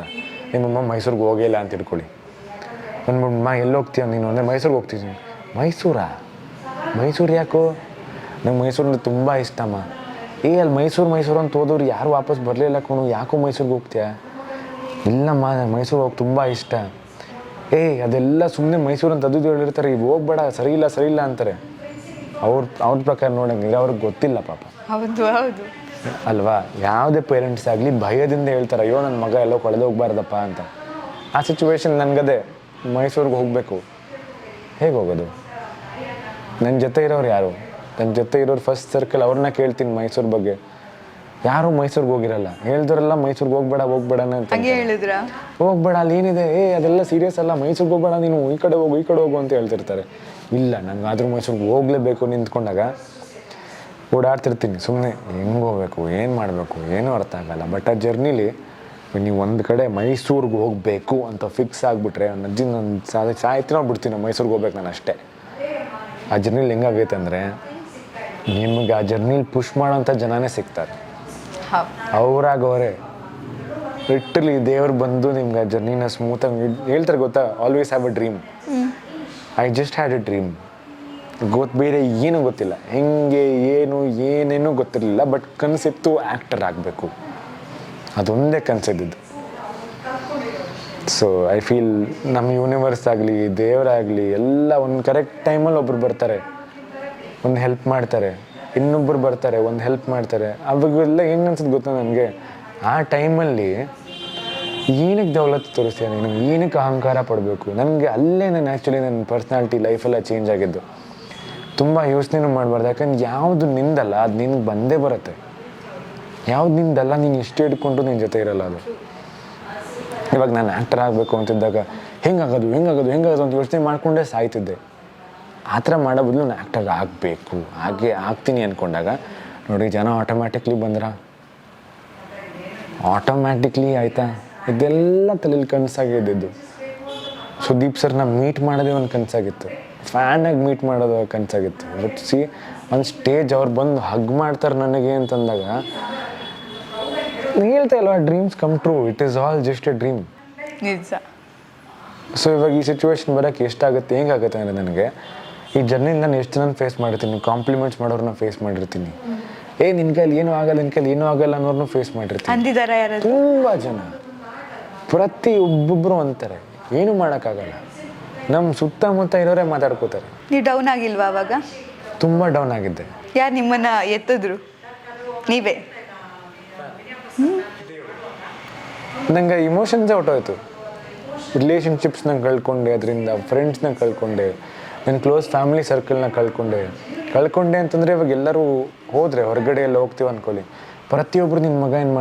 ನಿಮ್ಮಮ್ಮ ಮೈಸೂರಿಗೆ ಹೋಗಿಲ್ಲ ಅಂತ ಇಟ್ಕೊಳ್ಳಿ. ಅಂದ್ಬಿಟ್ಟು ಎಲ್ಲಿ ಹೋಗ್ತೀಯ ನೀನು ಅಂದರೆ ಮೈಸೂರಿಗೆ ಹೋಗ್ತೀನಿ. ಮೈಸೂರು ಯಾಕೋ? ನಂಗೆ ಮೈಸೂರಿಂದ ತುಂಬ ಇಷ್ಟಮ್ಮ. ಅಲ್ಲಿ ಮೈಸೂರು ಅಂತ ಹೋದವ್ರು ಯಾರು ವಾಪಸ್ ಬರಲಿಲ್ಲ ಕಣು, ಯಾಕೋ ಮೈಸೂರಿಗೆ ಹೋಗ್ತೀಯ? ಇಲ್ಲಮ್ಮ ಮೈಸೂರು ಹೋಗಿ ತುಂಬ ಇಷ್ಟ. ಅದೆಲ್ಲ ಸುಮ್ಮನೆ ಮೈಸೂರು ಅಂತ ಅದು ಹೇಳಿರ್ತಾರೆ, ಇವು ಹೋಗ್ಬೇಡ, ಸರಿ ಇಲ್ಲ ಅಂತಾರೆ. ಅವ್ರ ಪ್ರಕಾರ ನೋಡಂಗಿದ್ರೆ ಅವ್ರಿಗೆ ಗೊತ್ತಿಲ್ಲ ಪಾಪ. ಹೌದು ಹೌದು ಅಲ್ವಾ? ಯಾವುದೇ ಪೇರೆಂಟ್ಸ್ ಆಗಲಿ ಭಯದಿಂದ ಹೇಳ್ತಾರೆ, ಅಯ್ಯೋ ನನ್ನ ಮಗ ಎಲ್ಲೋ ಕಳೆದು ಹೋಗ್ಬಾರ್ದಪ್ಪ ಅಂತ. ಆ ಸಿಚುವೇಶನ್ ನನಗದೇ, ಮೈಸೂರಿಗೆ ಹೋಗಬೇಕು, ಹೇಗೆ ಹೋಗೋದು? ನನ್ನ ಜೊತೆ ಇರೋರು ಯಾರು? ನನ್ನ ಜೊತೆ ಇರೋರು ಫಸ್ಟ್ ಸರ್ಕಲ್, ಅವ್ರನ್ನ ಕೇಳ್ತೀನಿ ಮೈಸೂರು ಬಗ್ಗೆ. ಯಾರೂ ಮೈಸೂರಿಗೆ ಹೋಗಿರಲ್ಲ, ಹೇಳ್ದವರೆಲ್ಲ ಮೈಸೂರಿಗೆ ಹೋಗ್ಬೇಡ ಅಂತ ಹೇಳಿದ್ರ. ಹೋಗ್ಬೇಡ, ಅಲ್ಲಿ ಏನಿದೆ, ಅದೆಲ್ಲ ಸೀರಿಯಸ್ ಅಲ್ಲ, ಮೈಸೂರಿಗೆ ಹೋಗ್ಬೇಡ, ನೀನು ಈ ಕಡೆ ಹೋಗು ಅಂತ ಹೇಳ್ತಿರ್ತಾರೆ. ಇಲ್ಲ, ನಂಗೆ ಆದರೂ ಮೈಸೂರಿಗೆ ಹೋಗಲೇಬೇಕು ನಿಂತ್ಕೊಂಡಾಗ ಓಡಾಡ್ತಿರ್ತೀನಿ ಸುಮ್ಮನೆ. ಹೆಂಗೆ ಹೋಗ್ಬೇಕು, ಏನು ಮಾಡಬೇಕು, ಏನೂ ಅರ್ಥ ಆಗಲ್ಲ. ಬಟ್ ಆ ಜರ್ನಿಲಿ ನೀವು ಒಂದು ಕಡೆ ಮೈಸೂರಿಗೆ ಹೋಗಬೇಕು ಅಂತ ಫಿಕ್ಸ್ ಆಗಿಬಿಟ್ರೆ, ನಾನು ಸಾಯ್ತಿನೋ ಬಿಡ್ತೀನಿ, ಮೈಸೂರಿಗೆ ಹೋಗ್ಬೇಕು ನಾನು ಅಷ್ಟೇ. ಆ ಜರ್ನಿಲಿ ಹೆಂಗಾಗೈತೆ ಅಂದರೆ, ನಿಮ್ಗೆ ಆ ಜರ್ನಿಲಿ ಪುಷ್ ಮಾಡೋಂಥ ಜನನೇ ಸಿಗ್ತಾರೆ. ಅವರೇ ಲಿಟ್ರಲಿ ದೇವ್ರು ಬಂದು ನಿಮ್ಗೆ ಆ ಜರ್ನಿನ ಸ್ಮೂತಾಗಿ ಹೇಳ್ತಾರೆ. ಗೊತ್ತಾ, always have a dream. I just had A dream. ಬೇರೆ ಏನೂ ಗೊತ್ತಿಲ್ಲ, ಹೆಂಗೆ ಏನೇನೂ ಗೊತ್ತಿರಲಿಲ್ಲ. ಬಟ್ ಕನಸಿತ್ತು ಆ್ಯಕ್ಟರ್ ಆಗಬೇಕು, ಅದೊಂದೇ ಕನಸಿದ್ದು. ಸೊ ಐ ಫೀಲ್ ನಮ್ಮ ಯೂನಿವರ್ಸ್ ಆಗಲಿ, ದೇವರಾಗಲಿ ಎಲ್ಲ ಒಂದು ಕರೆಕ್ಟ್ ಟೈಮಲ್ಲಿ ಒಬ್ರು ಬರ್ತಾರೆ, ಒಂದು ಹೆಲ್ಪ್ ಮಾಡ್ತಾರೆ, ಇನ್ನೊಬ್ಬರು ಬರ್ತಾರೆ, ಒಂದು ಹೆಲ್ಪ್ ಮಾಡ್ತಾರೆ. ಅವಾಗೆಲ್ಲ ಹೆಂಗೆ ಅನ್ಸುತ್ತೆ ಗೊತ್ತಾ ನನಗೆ, ಆ ಟೈಮಲ್ಲಿ ಏನಕ್ಕೆ ದೌಲತ್ತು ತೋರಿಸ್ತೀಯ ನೀನು, ಏನಕ್ಕೆ ಅಹಂಕಾರ ಪಡಬೇಕು? ನನಗೆ ಅಲ್ಲೇ ಆ್ಯಕ್ಚುಲಿ ನನ್ನ ಪರ್ಸ್ನಾಲಿಟಿ ಲೈಫೆಲ್ಲ ಚೇಂಜ್ ಆಗಿದ್ದು. ತುಂಬ ಯೋಚನೆನೂ ಮಾಡಬಾರ್ದು, ಯಾಕಂದ್ರೆ ಯಾವುದು ನಿಂದಲ್ಲ ಅದು ನಿನ್ಗೆ ಬಂದೇ ಬರುತ್ತೆ. ಯಾವ್ದು ನಿಂದಲ್ಲ ನೀನು ಇಷ್ಟು ಹಿಡ್ಕೊಂಡು ನಿನ್ನ ಜೊತೆ ಇರಲ್ಲ ಅದು. ಇವಾಗ ನಾನು ಆ್ಯಕ್ಟರ್ ಆಗಬೇಕು ಅಂತಿದ್ದಾಗ ಹೆಂಗಾಗೋದು ಅಂತ ಯೋಚನೆ ಮಾಡಿಕೊಂಡೇ ಸಾಯ್ತಿದ್ದೆ. ಆ ಥರ ಮಾಡೋ ಬದಲು ನಾನು ಆ್ಯಕ್ಟರ್ ಆಗಬೇಕು, ಆಗ್ತೀನಿ ಅಂದ್ಕೊಂಡಾಗ ನೋಡಿ ಜನ ಆಟೋಮ್ಯಾಟಿಕ್ಲಿ ಆಯಿತಾ. ಇದೆಲ್ಲ ತಲೆಯಲ್ಲಿ ಕನಸಾಗಿದ್ದು. ಸುದೀಪ್ ಸರ್ನ ಮೀಟ್ ಮಾಡೋದೇ ಒಂದು ಕನಸಾಗಿತ್ತು, ಫ್ಯಾನಾಗಿ ಮೀಟ್ ಮಾಡೋದು ಕನಸಾಗಿತ್ತು. ಬಟ್ ಒಂದು ಸ್ಟೇಜ್ ಅವ್ರು ಬಂದು ಹಗ್ ಮಾಡ್ತಾರೆ ನನಗೆ ಅಂತಂದಾಗ ಹೇಳ್ತಾ ಇಲ್ವಾ, dreams come true, it is all just A dream. ನಿಜ. ಸೊ ಇವಾಗ ಈ ಸಿಚುವೇಶನ್ ಬರೋಕ್ಕೆ ಎಷ್ಟಾಗುತ್ತೆ, ಹೆಂಗಾಗುತ್ತೆ ಅಂದರೆ, ನನಗೆ ಈ ಜರ್ನಿಲಿ ನಾನು ಎಷ್ಟು ಜನ ಫೇಸ್ ಮಾಡಿರ್ತೀನಿ. ಕಾಂಪ್ಲಿಮೆಂಟ್ಸ್ ಮಾಡೋರನ್ನ ಫೇಸ್ ಮಾಡಿರ್ತೀನಿ. ನಿನ್ನ ಕೈಲಿ ಏನೂ ಆಗಲ್ಲ ಅನ್ನೋರ್ನು ಫೇಸ್ ಮಾಡಿರ್ತೀನಿ. ತುಂಬ ಜನ ಒಬ್ಬೊಬ್ಬರು ಅಂತಾರೆ, ಏನೂ ಮಾಡೋಕ್ಕಾಗಲ್ಲ. ನಮ್ಮ ಸುತ್ತಮುತ್ತ ಇರೋರೇ ಮಾತಾಡ್ಕೋತಾರೆ. ನೀವು ಡೌನ್ ಆಗಿಲ್ವಾ ಅವಾಗ? ತುಂಬ ಡೌನ್ ಆಗಿದ್ದೆ. ಯಾರು ನಿಮ್ಮನ್ನ ಎತ್ತಿದ್ರು? ನೀವೇ? ನಂಗೆ ಇಮೋಷನ್ಸೇ ಹೊಟ್ಟೋಯ್ತು. ರಿಲೇಷನ್ಶಿಪ್ಸ್ನ ಕಳ್ಕೊಂಡೆ, ಅದರಿಂದ ಫ್ರೆಂಡ್ಸ್ನ ಕಳ್ಕೊಂಡೆ, ನನ್ನ ಕ್ಲೋಸ್ ಫ್ಯಾಮಿಲಿ ಸರ್ಕಲ್ನ ಕಳ್ಕೊಂಡೆ ಅಂತಂದರೆ ಇವಾಗ ಎಲ್ಲರೂ ಹೋದರೆ ಹೊರಗಡೆ ಎಲ್ಲ ಹೋಗ್ತೀವಿ ಅಂದ್ಕೊಳ್ಳಿ, ಪ್ರತಿಯೊಬ್ಬರು ನಿನ್ನ ಮಗ ಏನು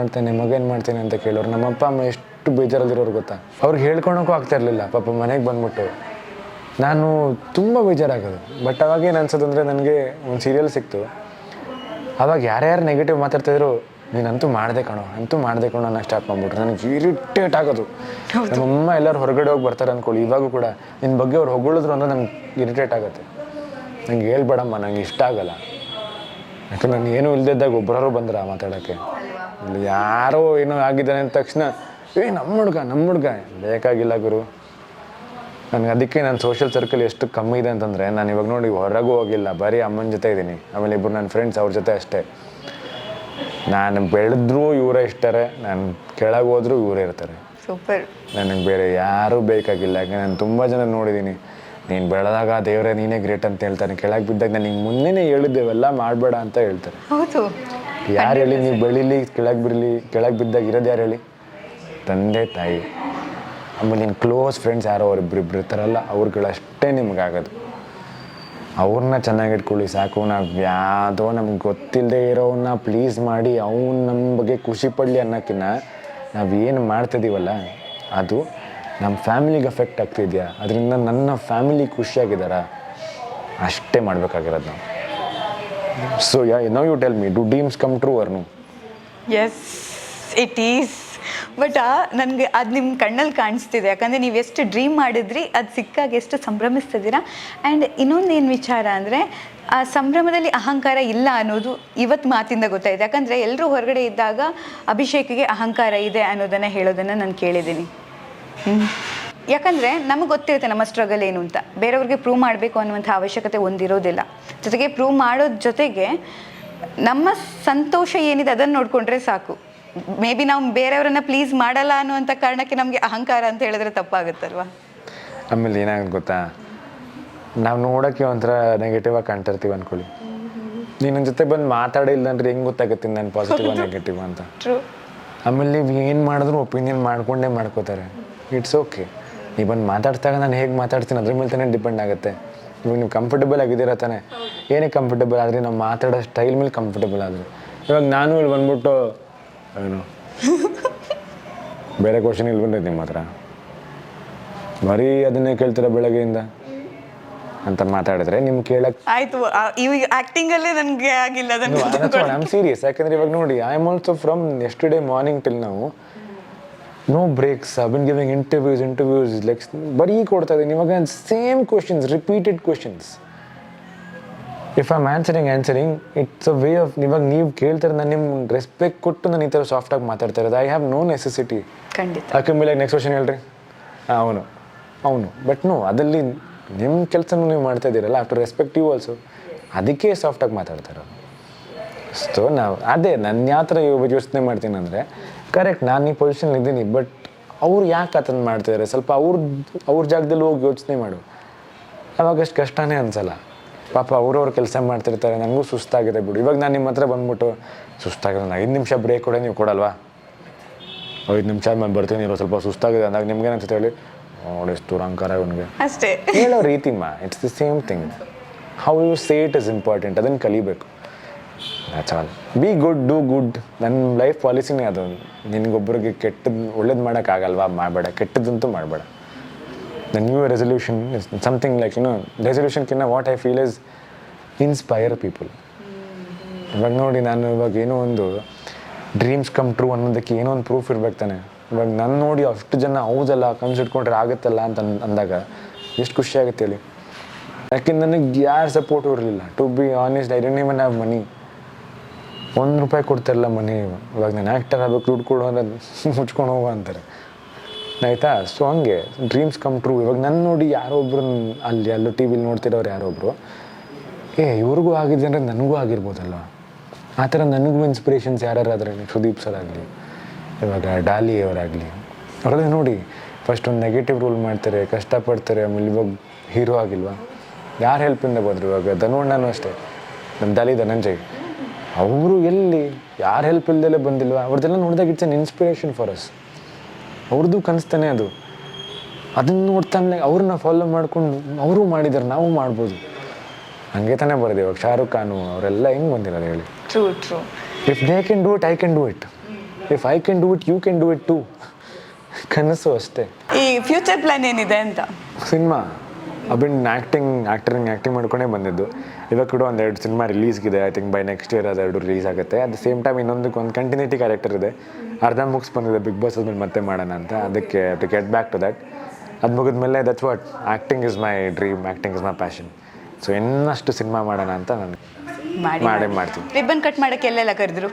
ಮಾಡ್ತಾನೆ ಅಂತ ಕೇಳೋರು. ನಮ್ಮ ಅಪ್ಪ ಅಮ್ಮ ಎಷ್ಟು ಬೇಜಾರಲ್ಲಿರೋರು ಗೊತ್ತಾ. ಅವ್ರಿಗೆ ಹೇಳ್ಕೊಳಕ್ಕೂ ಆಗ್ತಾ ಇರಲಿಲ್ಲ ಪಾಪ. ಮನೆಗೆ ಬಂದ್ಬಿಟ್ಟು ನಾನು ತುಂಬ ಬೇಜಾರಾಗೋದು. ಬಟ್ ಅವಾಗೇನು ಅನ್ಸೋದಂದರೆ, ನನಗೆ ಒಂದು ಸೀರಿಯಲ್ ಸಿಕ್ತು. ಅವಾಗ ಯಾರ್ಯಾರು ನೆಗೆಟಿವ್ ಮಾತಾಡ್ತಾಯಿದ್ರು, ನೀನಂತೂ ಮಾಡಿದೆ ಕಣೋ ಅನ್ನೋ ಸ್ಟಾರ್ಟ್ ಮಾಡ್ಬಿಟ್ರು. ನನಗೆ ಇರಿಟೇಟ್ ಆಗೋದು. ನಮ್ಮಮ್ಮ ಎಲ್ಲರೂ ಹೊರಗಡೆ ಹೋಗಿ ಬರ್ತಾರೆ ಅಂದ್ಕೊಳ್ಳಿ, ಇವಾಗೂ ಕೂಡ ನಿನ್ನ ಬಗ್ಗೆ ಅವ್ರು ಹೊಗಳಿದ್ರು ಅಂದರೆ ನಂಗೆ ಇರಿಟೇಟ್ ಆಗುತ್ತೆ. ನಂಗೆ ಹೇಳ್ಬೇಡಮ್ಮ, ನಂಗೆ ಇಷ್ಟ ಆಗಲ್ಲ. ಯಾಕಂದ್ರೆ ನಾನು ಏನೂ ಇಲ್ದಿದ್ದಾಗ ಒಬ್ಬರು ಬಂದ್ರೆ ಮಾತಾಡೋಕ್ಕೆ, ಯಾರೋ ಏನೋ ಆಗಿದ್ದಾನೆ ಅಂದ ತಕ್ಷಣ ನಮ್ಮ ಹುಡುಗ ಬೇಕಾಗಿಲ್ಲ ಗುರು. ನನಗೆ ಅದಕ್ಕೆ ನನ್ನ ಸೋಷಿಯಲ್ ಸರ್ಕಲ್ ಎಷ್ಟು ಕಮ್ಮಿ ಇದೆ ಅಂತಂದರೆ, ನಾನು ಇವಾಗ ನೋಡಿ ಹೊರಗೂ ಹೋಗಿಲ್ಲ, ಬರೀ ಅಮ್ಮನ ಜೊತೆ ಇದ್ದೀನಿ. ಆಮೇಲೆ ಇಬ್ಬರು ನನ್ನ ಫ್ರೆಂಡ್ಸ್, ಅವ್ರ ಜೊತೆ ಅಷ್ಟೇ. ನಾನು ಬೆಳೆದ್ರೂ ಇವರೇ ಇರ್ತಾರೆ, ನಾನು ಕೆಳಗೆ ಹೋದ್ರೂ ಇವರೇ ಇರ್ತಾರೆ. ಸೂಪರ್. ನನಗೆ ಬೇರೆ ಯಾರೂ ಬೇಕಾಗಿಲ್ಲ. ಯಾಕೆ ನಾನು ತುಂಬ ಜನ ನೋಡಿದ್ದೀನಿ, ನೀನು ಬೆಳೆದಾಗ ದೇವರೇ ನೀನೇ ಗ್ರೇಟ್ ಅಂತ ಹೇಳ್ತಾನೆ, ಕೆಳಗೆ ಬಿದ್ದಾಗ ನಾನು ಹಿಂಗೆ ಮುಂದೆನೇ ಹೇಳಿದ್ದೇವೆಲ್ಲ ಮಾಡಬೇಡ ಅಂತ ಹೇಳ್ತಾರೆ. ಹೌದು. ಯಾರು ಹೇಳಿ ನೀವು ಬೆಳೀಲಿ ಕೆಳಗೆ ಬಿಡಲಿ, ಕೆಳಗೆ ಬಿದ್ದಾಗ ಇರೋದು ಯಾರು ಹೇಳಿ? ತಂದೆ ತಾಯಿ, ಆಮೇಲೆ ನಿನ್ನ ಕ್ಲೋಸ್ ಫ್ರೆಂಡ್ಸ್ ಯಾರೋ ಅವರಿಬ್ಬರಿಬ್ರು ಇರ್ತಾರಲ್ಲ ಅವ್ರುಗಳಷ್ಟೇ ನಿಮ್ಗಾಗೋದು. ಅವ್ರನ್ನ ಚೆನ್ನಾಗಿ ಇಟ್ಕೊಳ್ಳಿ ಸಾಕು. ನಾವು ಯಾವುದೋ ನಮ್ಗೆ ಗೊತ್ತಿಲ್ಲದೆ ಇರೋವನ್ನ ಪ್ಲೀಸ್ ಮಾಡಿ ಅವ್ನು ನಮ್ಮ ಬಗ್ಗೆ ಖುಷಿ ಪಡಲಿ ಅನ್ನೋಕ್ಕಿಂತ ನಾವೇನು ಮಾಡ್ತಿದ್ದೀವಲ್ಲ ಅದು ನಮ್ಮ ಫ್ಯಾಮಿಲಿಗೆ ಅಫೆಕ್ಟ್ ಆಗ್ತಿದೆಯಾ, ಅದರಿಂದ ನನ್ನ ಫ್ಯಾಮಿಲಿ ಖುಷಿಯಾಗಿದ್ದಾರಾ, ಅಷ್ಟೇ ಮಾಡಬೇಕಾಗಿರೋದು ನಾವು. So now you tell me, do dreams come true or no? Yes it is. But ನನಗೆ ಅದು ನಿಮ್ಮ ಕಣ್ಣಲ್ಲಿ ಕಾಣಿಸ್ತಿದೆ, ಯಾಕಂದರೆ ನೀವು ಎಷ್ಟು ಡ್ರೀಮ್ ಮಾಡಿದ್ರಿ ಅದು ಸಿಕ್ಕಾಗ ಎಷ್ಟು ಸಂಭ್ರಮಿಸ್ತಿದ್ದೀರಾ. ಆ್ಯಂಡ್ ಇನ್ನೊಂದೇನು ವಿಚಾರ ಅಂದರೆ ಆ ಸಂಭ್ರಮದಲ್ಲಿ ಅಹಂಕಾರ ಇಲ್ಲ ಅನ್ನೋದು ಇವತ್ತು ಮಾತಿಂದ ಗೊತ್ತಾಯಿತು. ಯಾಕಂದರೆ ಎಲ್ಲರೂ ಹೊರಗಡೆ ಇದ್ದಾಗ ಅಭಿಷೇಕಿಗೆ ಅಹಂಕಾರ ಇದೆ ಅನ್ನೋದನ್ನು ಹೇಳೋದನ್ನು ನಾನು ಕೇಳಿದ್ದೀನಿ. ಯಾಕಂದರೆ ನಮಗೆ ಗೊತ್ತಿರುತ್ತೆ ನಮ್ಮ ಸ್ಟ್ರಗಲ್ ಏನು ಅಂತ, ಬೇರೆಯವ್ರಿಗೆ ಪ್ರೂವ್ ಮಾಡಬೇಕು ಅನ್ನುವಂಥ ಅವಶ್ಯಕತೆ ಒಂದಿರೋದಿಲ್ಲ. ಜೊತೆಗೆ ಪ್ರೂವ್ ಮಾಡೋದ್ರ ಜೊತೆಗೆ ನಮ್ಮ ಸಂತೋಷ ಏನಿದೆ ಅದನ್ನು ನೋಡಿಕೊಂಡ್ರೆ ಸಾಕು. ಮೇ ಬಿ ನಾವು ಬೇರೆಯವರನ್ನ ಪ್ಲೀಸ್ ಮಾಡಲ್ಲ ಅನ್ನುವಂಥ ಕಾರಣಕ್ಕೆ ನಮಗೆ ಅಹಂಕಾರ ಅಂತ ಹೇಳಿದ್ರೆ ತಪ್ಪಾಗುತ್ತಲ್ವ. ಆಮೇಲೆ ಏನಾಗುತ್ತೆ ಗೊತ್ತಾ, ನಾವು ನೋಡೋಕ್ಕೆ ಒಂಥರ ನೆಗೆಟಿವ್ ಆಗಿ ಕಾಣ್ತಾ ಇರ್ತೀವಿ ಅಂದ್ಕೊಳ್ಳಿ. ನೀನು ನನ್ನ ಜೊತೆ ಬಂದು ಮಾತಾಡಿಲ್ಲ ಅಂದ್ರೆ ಹೆಂಗೆ ಗೊತ್ತಾಗುತ್ತೆ ನಾನು ಪಾಸಿಟಿವ್ ನೆಗೆಟಿವ್ ಅಂತ. ಆಮೇಲೆ ನೀವು ಏನು ಮಾಡಿದ್ರು ಒಪಿನಿಯನ್ ಮಾಡ್ಕೊಂಡೇ ಮಾಡ್ಕೋತಾರೆ. ಇಟ್ಸ್ ಓಕೆ, ನೀವು ಬಂದು ಮಾತಾಡ್ತಾಗ ನಾನು ಹೇಗೆ ಮಾತಾಡ್ತೀನಿ ಅದ್ರ ಮೇಲೆ ತಾನೇ ಡಿಪೆಂಡ್ ಆಗುತ್ತೆ. ಇವಾಗ ನೀವು ಕಂಫರ್ಟಬಲ್ ಆಗಿದ್ದೀರಾ ತಾನೆ, ಏನೇ ಕಂಫರ್ಟಬಲ್ ಆದರೆ ನಾವು ಮಾತಾಡೋ ಸ್ಟೈಲ್ ಮೇಲೆ ಕಂಫರ್ಟಬಲ್ ಆದರೆ. ಇವಾಗ ನಾನು ಇಲ್ಲಿ ಬಂದ್ಬಿಟ್ಟು ಏನು ಬೇರೆ ಕ್ವಶನ್ ಇಲ್ಲಿ ಬಂದೈತೆ ನಿಮ್ಮ ಹತ್ರ, ಬರೀ ಅದನ್ನೇ ಕೇಳ್ತೀರಾ ಬೆಳಗ್ಗೆಯಿಂದ ಅಂತ ಮಾತಾಡಿದ್ರೆ ನಿಮ್ಗೆ ಕೇಳಕ್ಕೆ ಆಯ್ತು. ಇವಾಗ ಆ್ಯಕ್ಟಿಂಗಲ್ಲೇ ನನಗೆ ಆಗಿಲ್ಲ ಅದನ್ನು. I am serious. ಯಾಕಂದರೆ ಇವಾಗ ನೋಡಿ, I am also from yesterday morning till ನಾವು no breaks, I been giving interviews like ಬರೀ ಕೊಡ್ತಾ ಇದ್ದೀನಿ. ಇವಾಗ same questions, repeated questions. If I am answering it's a way of, ಇವಾಗ ನೀವು ಕೇಳ್ತಾರೆ ನಾನು ನಿಮ್ಗೆ ರೆಸ್ಪೆಕ್ಟ್ ಕೊಟ್ಟು ನಾನು ಈ ಥರ ಸಾಫ್ಟಾಗಿ ಮಾತಾಡ್ತಾ ಇರೋದು. I have no necessity. ಖಂಡಿತ. ಯಾಕೆ ನೆಕ್ಸ್ಟ್ ಕ್ವಶನ್ ಹೇಳ್ರಿ, ಅವನು ಬಟ್ ನೋ, ಅದಲ್ಲಿ ನಿಮ್ಮ ಕೆಲಸನೂ ನೀವು ಮಾಡ್ತಾ ಇದ್ದೀರಲ್ಲ, ಆಫ್ಟರ್ ರೆಸ್ಪೆಕ್ಟ್ ಯು ಆಲ್ಸೋ, ಅದಕ್ಕೆ ಸಾಫ್ಟಾಗಿ ಮಾತಾಡ್ತಾ ಇರೋದು. ಸೊ ನಾವು ಅದೇ ನಾನು ಯಾವ ಥರ ಯೋಚನೆ ಮಾಡ್ತೀನಿ ಅಂದರೆ, ಕರೆಕ್ಟ್ ನಾನು ಈ ಪೊಸಿಷನ್ ಇದ್ದೀನಿ, ಬಟ್ ಅವ್ರು ಯಾಕೆ ಅದನ್ನು ಮಾಡ್ತಿದ್ದಾರೆ, ಸ್ವಲ್ಪ ಅವ್ರ ಜಾಗದಲ್ಲಿ ಹೋಗಿ ಯೋಚನೆ ಮಾಡು. ಅವಾಗ ಅಷ್ಟು ಕಷ್ಟನೇ ಅನ್ಸಲ್ಲ. ಪಾಪ ಅವ್ರವ್ರ ಕೆಲಸ ಮಾಡ್ತಿರ್ತಾರೆ, ನನಗೂ ಸುಸ್ತಾಗಿದೆ ಬಿಡು. ಇವಾಗ ನಾನು ನಿಮ್ಮ ಹತ್ರ ಬಂದ್ಬಿಟ್ಟು ಸುಸ್ತಾಗಿದೆ, ನಾನು 5 ನಿಮಿಷ ಬ್ರೇಕ್ ಕೊಡೋ, ನೀವು ಕೊಡಲ್ವಾ? 5 ನಿಮಿಷ ಆದ್ಮೇಲೆ ಬರ್ತೀನಿ, ಇರೋ ಸ್ವಲ್ಪ ಸುಸ್ತಾಗಿದೆ ಅಂದಾಗ ನಿಮ್ಗೆ ಅನ್ಸುತ್ತೆ ಹೇಳಿ, ನೋಡಿ ಎಷ್ಟು ಅಹಂಕಾರ ಇವನಿಗೆ ಅಷ್ಟೇ ಹೇಳೋ ರೀತಿ it's the same thing. How you say it is important, ಅದನ್ನು ಕಲಿಬೇಕು. That's all. Be good, do good. ನನ್ನ ಲೈಫ್ ಪಾಲಿಸಿನೇ ಅದು. ನಿನಗೊಬ್ಬರಿಗೆ ಕೆಟ್ಟದ್ದು ಒಳ್ಳೇದು ಮಾಡೋಕ್ಕಾಗಲ್ವಾ, ಮಾಡಬೇಡ. ಕೆಟ್ಟದ್ದಂತೂ ಮಾಡಬೇಡ. The new resolution is something like, resolution ಕಿನ್ನ what I feel is inspire people. ಇವಾಗ ನೋಡಿ, ನಾನು ಇವಾಗ ಏನೋ ಒಂದು ಡ್ರೀಮ್ಸ್ ಕಮ್ ಟ್ರೂ ಅನ್ನೋದಕ್ಕೆ ಏನೋ ಒಂದು ಪ್ರೂಫ್ ಇರ್ಬೇಕು ತಾನೆ. ಇವಾಗ ನಾನು ನೋಡಿ ಅಷ್ಟು ಜನ ಹೌದಲ್ಲ ಕನ್ಸು ಇಟ್ಕೊಂಡ್ರೆ ಆಗುತ್ತಲ್ಲ ಅಂತ ಅಂದಾಗ ಎಷ್ಟು ಖುಷಿ ಆಗುತ್ತೆ ಹೇಳಿ. ಯಾಕೆಂದ್ರೆ ನನಗೆ ಯಾರು ಸಪೋರ್ಟು ಇರಲಿಲ್ಲ. To be honest, I didn't even have money. ₹1 ಕೊಡ್ತಾರಲ್ಲ ಮನಿ. ಇವಾಗ ನಾನು ಆ್ಯಕ್ಟರ್ ಆಗಬೇಕು, ದುಡ್ಡು ಕೊಡು ಅನ್ನೋದು ಮುಚ್ಕೊಂಡು ಹೋಗೋ ಅಂತಾರೆ, ಆಯಿತಾ? ಸೊ ಹಂಗೆ ಡ್ರೀಮ್ಸ್ ಕಮ್ ಟ್ರೂ. ಇವಾಗ ನನ್ನ ನೋಡಿ ಯಾರೊಬ್ರು ಅಲ್ಲೂ ಟಿ ವಿಲಿ ನೋಡ್ತಿರೋರು ಯಾರೊಬ್ಬರು, ಇವ್ರಿಗೂ ಆಗಿದೆ ಅಂದರೆ ನನಗೂ ಆಗಿರ್ಬೋದಲ್ಲ, ಆ ಥರ ನನಗೂ ಇನ್ಸ್ಪಿರೇಷನ್ಸ್ ಯಾರಾದ್ರೆ ಸುದೀಪ್ ಸರ್ ಆಗಲಿ, ಇವಾಗ ಡಾಲಿ ಅವರಾಗಲಿ, ಅವರೆಲ್ಲ ನೋಡಿ ಫಸ್ಟ್ ಒಂದು ನೆಗೆಟಿವ್ ರೋಲ್ ಮಾಡ್ತಾರೆ, ಕಷ್ಟಪಡ್ತಾರೆ, ಆಮೇಲೆ ಇವಾಗ ಹೀರೋ ಆಗಿಲ್ವಾ? ಯಾರು ಹೆಲ್ಪಿಂದ ಬಂದರು? ಇವಾಗ ಧನುಣ್ಣನೂ ಅಷ್ಟೇ, ನಮ್ಮ ಡಾಲಿ ಧನಂಜಯ್, ಅವರು ಎಲ್ಲಿ ಯಾರು ಹೆಲ್ಪ್ ಇಲ್ದಲೇ ಬಂದಿಲ್ವಾ? ಅವ್ರದ್ದೆಲ್ಲ ನೋಡಿದಾಗ it's an inspiration for us. ಅವ್ರದ್ದು ಕನಸ್ತಾನೆ ಅದು. ಅದನ್ನು ನೋಡ್ತಾನೆ ಅವ್ರನ್ನ ಫಾಲೋ ಮಾಡ್ಕೊಂಡು ಅವರು ಮಾಡಿದ್ದಾರೆ, ನಾವು ಮಾಡ್ಬೋದು. ಹಂಗೆ ತಾನೇ ಬರೋದು. ಇವಾಗ ಶಾರುಖ್ ಖಾನು ಅವರೆಲ್ಲ ಹೆಂಗೆ ಬಂದಿರೋದು ಹೇಳಿ? True true. If they can do it, I can do it. If I can do it, you can do it too. ಕನಸು ಅಷ್ಟೇ. ಈ ಫ್ಯೂಚರ್ ಪ್ಲಾನ್ ಏನಿದೆ ಅಂತ? ಸಿನಿಮಾ ಅಬಿನ್ ಆ್ಯಕ್ಟಿಂಗ್ ಮಾಡ್ಕೊಂಡೇ ಬಂದಿದ್ದು. ಇವಾಗ ಕೂಡ 2 ಸಿನಿಮಾ ರಿಲೀಸ್ಗಿದೆ. I think by next year ಅದು 2 ರಿಲೀಸ್ ಆಗುತ್ತೆ. ಅಟ್ ದ ಸೇಮ್ ಟೈಮ್ ಇನ್ನೊಂದು ಕಂಟಿನ್ಯೂಟಿ ಕ್ಯಾರೆಕ್ಟರ್ ಇದೆ, ಅರ್ಧ ಮುಗಿಸ್ ಬಂದಿದೆ, ಬಿಗ್ ಬಾಸ್ ಆದ್ಮೇಲೆ ಮತ್ತೆ ಮಾಡೋಣ ಅಂತ. ಅದಕ್ಕೆ to get back to that. ಅದು ಮುಗಿದ್ಮೇಲೆ that's what, acting is my dream, acting is my passion. So ಇನ್ನಷ್ಟು ಸಿನಿಮಾ ಮಾಡೋಣ ಅಂತ ನಾನು ಮಾಡ್ತೀನಿ. ರಿಬ್ಬನ್ ಕಟ್ ಮಾಡೋಕ್ಕೆ ಎಲ್ಲೆಲ್ಲ ಕರೆದ್ರು?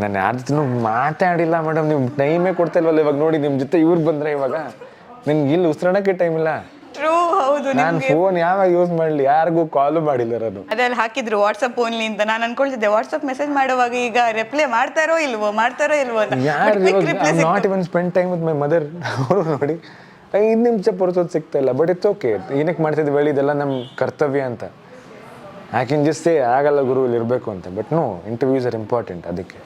ನಾನು ಯಾರ್ದು ಮಾತಾಡಿಲ್ಲ ಮೇಡಮ್, ನೀವು ಟೈಮೇ ಕೊಡ್ತಾ ಇಲ್ವಲ್ಲ. ಇವಾಗ ನೋಡಿ, ನಿಮ್ಮ ಜೊತೆ ಇವ್ರು ಬಂದರೆ ಇವಾಗ ನಿನ್ಗೆ ಇಲ್ಲಿ ಉಸಿರಾಡೋಕ್ಕೆ ಟೈಮ್ ಇಲ್ಲ. ಟ್ರೂ, ಹೌದು. ನಾನು ಫೋನ್ ಯಾವಾಗ ಯೂಸ್ ಮಾಡಲಿ, ಯಾರಿಗೂ ಕಾಲು ಮಾಡಿಲ್ಲ ನಾನು. ಅದೆಲ್ಲ ಹಾಕಿದ್ರು ವಾಟ್ಸಪ್ ಓನ್ಲಿ ಅಂತ. ನಾನು ಅನ್ಕೊಳ್ತಿದ್ದೆ ವಾಟ್ಸಪ್ ಮೆಸೇಜ್ ಮಾಡುವಾಗ ಈಗ ರಿಪ್ಲೈ ಮಾಡ್ತಾರೋ ಇಲ್ವೋ ಅಂತ. Not even spend time with my mother. ಅವರು ನೋಡಿ 5 ನಿಮಿಷ ಪುರ್ಸೋದು ಸಿಗ್ತಾ ಇಲ್ಲ. But it's okay. ಏನಕ್ಕೆ ಮಾಡ್ತಿದ್ವಿ ಹೇಳಿ, ಇದೆಲ್ಲ ನಮ್ಮ ಕರ್ತವ್ಯ ಅಂತ. ಐ ಕ್ಯಾನ್ ಜಸ್ಟ್ ಸೇ ಆಗಲ್ಲ ಗುರು, ಇಲ್ಲಿ ಇರಬೇಕು ಅಂತ. But no, interviews are important. ಅದಕ್ಕೆ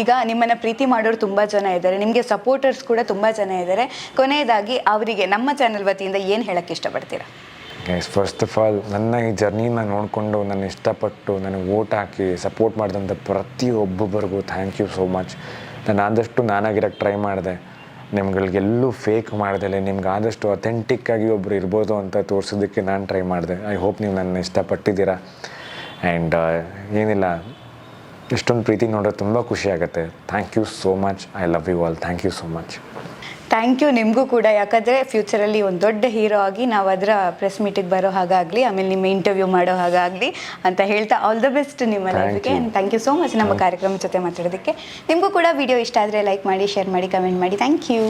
ಈಗ ನಿಮ್ಮನ್ನು ಪ್ರೀತಿ ಮಾಡೋರು ತುಂಬ ಜನ ಇದ್ದಾರೆ, ನಿಮಗೆ ಸಪೋರ್ಟರ್ಸ್ ಕೂಡ ತುಂಬ ಜನ ಇದ್ದಾರೆ. ಕೊನೆಯದಾಗಿ ಅವರಿಗೆ ನಮ್ಮ ಚಾನಲ್ ವತಿಯಿಂದ ಏನು ಹೇಳೋಕ್ಕೆ ಇಷ್ಟಪಡ್ತೀರಾ? ಗೈಸ್, ಫಸ್ಟ್ ಆಫ್ ಆಲ್ ನನ್ನ ಈ ಜರ್ನಿನ ನೋಡಿಕೊಂಡು ನನ್ನ ಇಷ್ಟಪಟ್ಟು ನನಗೆ ವೋಟ್ ಹಾಕಿ ಸಪೋರ್ಟ್ ಮಾಡಿದಂಥ ಪ್ರತಿಯೊಬ್ಬೊಬ್ಬರಿಗೂ ಥ್ಯಾಂಕ್ ಯು ಸೋ ಮಚ್. ನಾನು ಆದಷ್ಟು ನಾನಾಗಿರೋಕ್ಕೆ ಟ್ರೈ ಮಾಡಿದೆ, ನಿಮ್ಗಳಿಗೆಲ್ಲೂ ಫೇಕ್ ಮಾಡ್ದಲೆ ನಿಮ್ಗೆ ಆದಷ್ಟು ಅಥೆಂಟಿಕ್ಕಾಗಿ ಒಬ್ಬರು ಇರ್ಬೋದು ಅಂತ ತೋರಿಸೋದಕ್ಕೆ ನಾನು ಟ್ರೈ ಮಾಡಿದೆ. ಐ ಹೋಪ್ ನೀವು ನನ್ನ ಇಷ್ಟಪಟ್ಟಿದ್ದೀರಾ. ಆ್ಯಂಡ್ ಏನಿಲ್ಲ, ಇಷ್ಟೊಂದು ಪ್ರೀತಿ ನೋಡೋದು ತುಂಬ ಖುಷಿ ಆಗುತ್ತೆ. Thank you so much. I love you all. Thank you so much. Thank you ನಿಮಗೂ ಕೂಡ. ಯಾಕಂದರೆ ಫ್ಯೂಚರಲ್ಲಿ ಒಂದು ದೊಡ್ಡ ಹೀರೋ ಆಗಿ ನಾವು ಅದರ ಪ್ರೆಸ್ ಮೀಟಿಗೆ ಬರೋ ಹಾಗಾಗಲಿ, ಆಮೇಲೆ ನಿಮ್ಮ ಇಂಟರ್ವ್ಯೂ ಮಾಡೋ ಹಾಗಾಗಲಿ ಅಂತ ಹೇಳ್ತಾ ಆಲ್ ದ ಬೆಸ್ಟ್ ನಿಮ್ಮ ಲೈಫಿಗೆ. And thank you so much ನಮ್ಮ ಕಾರ್ಯಕ್ರಮದ ಜೊತೆ ಮಾತಾಡೋದಕ್ಕೆ. ನಿಮಗೂ ಕೂಡ ವಿಡಿಯೋ ಇಷ್ಟ ಆದರೆ ಲೈಕ್ ಮಾಡಿ, ಶೇರ್ ಮಾಡಿ, ಕಮೆಂಟ್ ಮಾಡಿ. Thank you.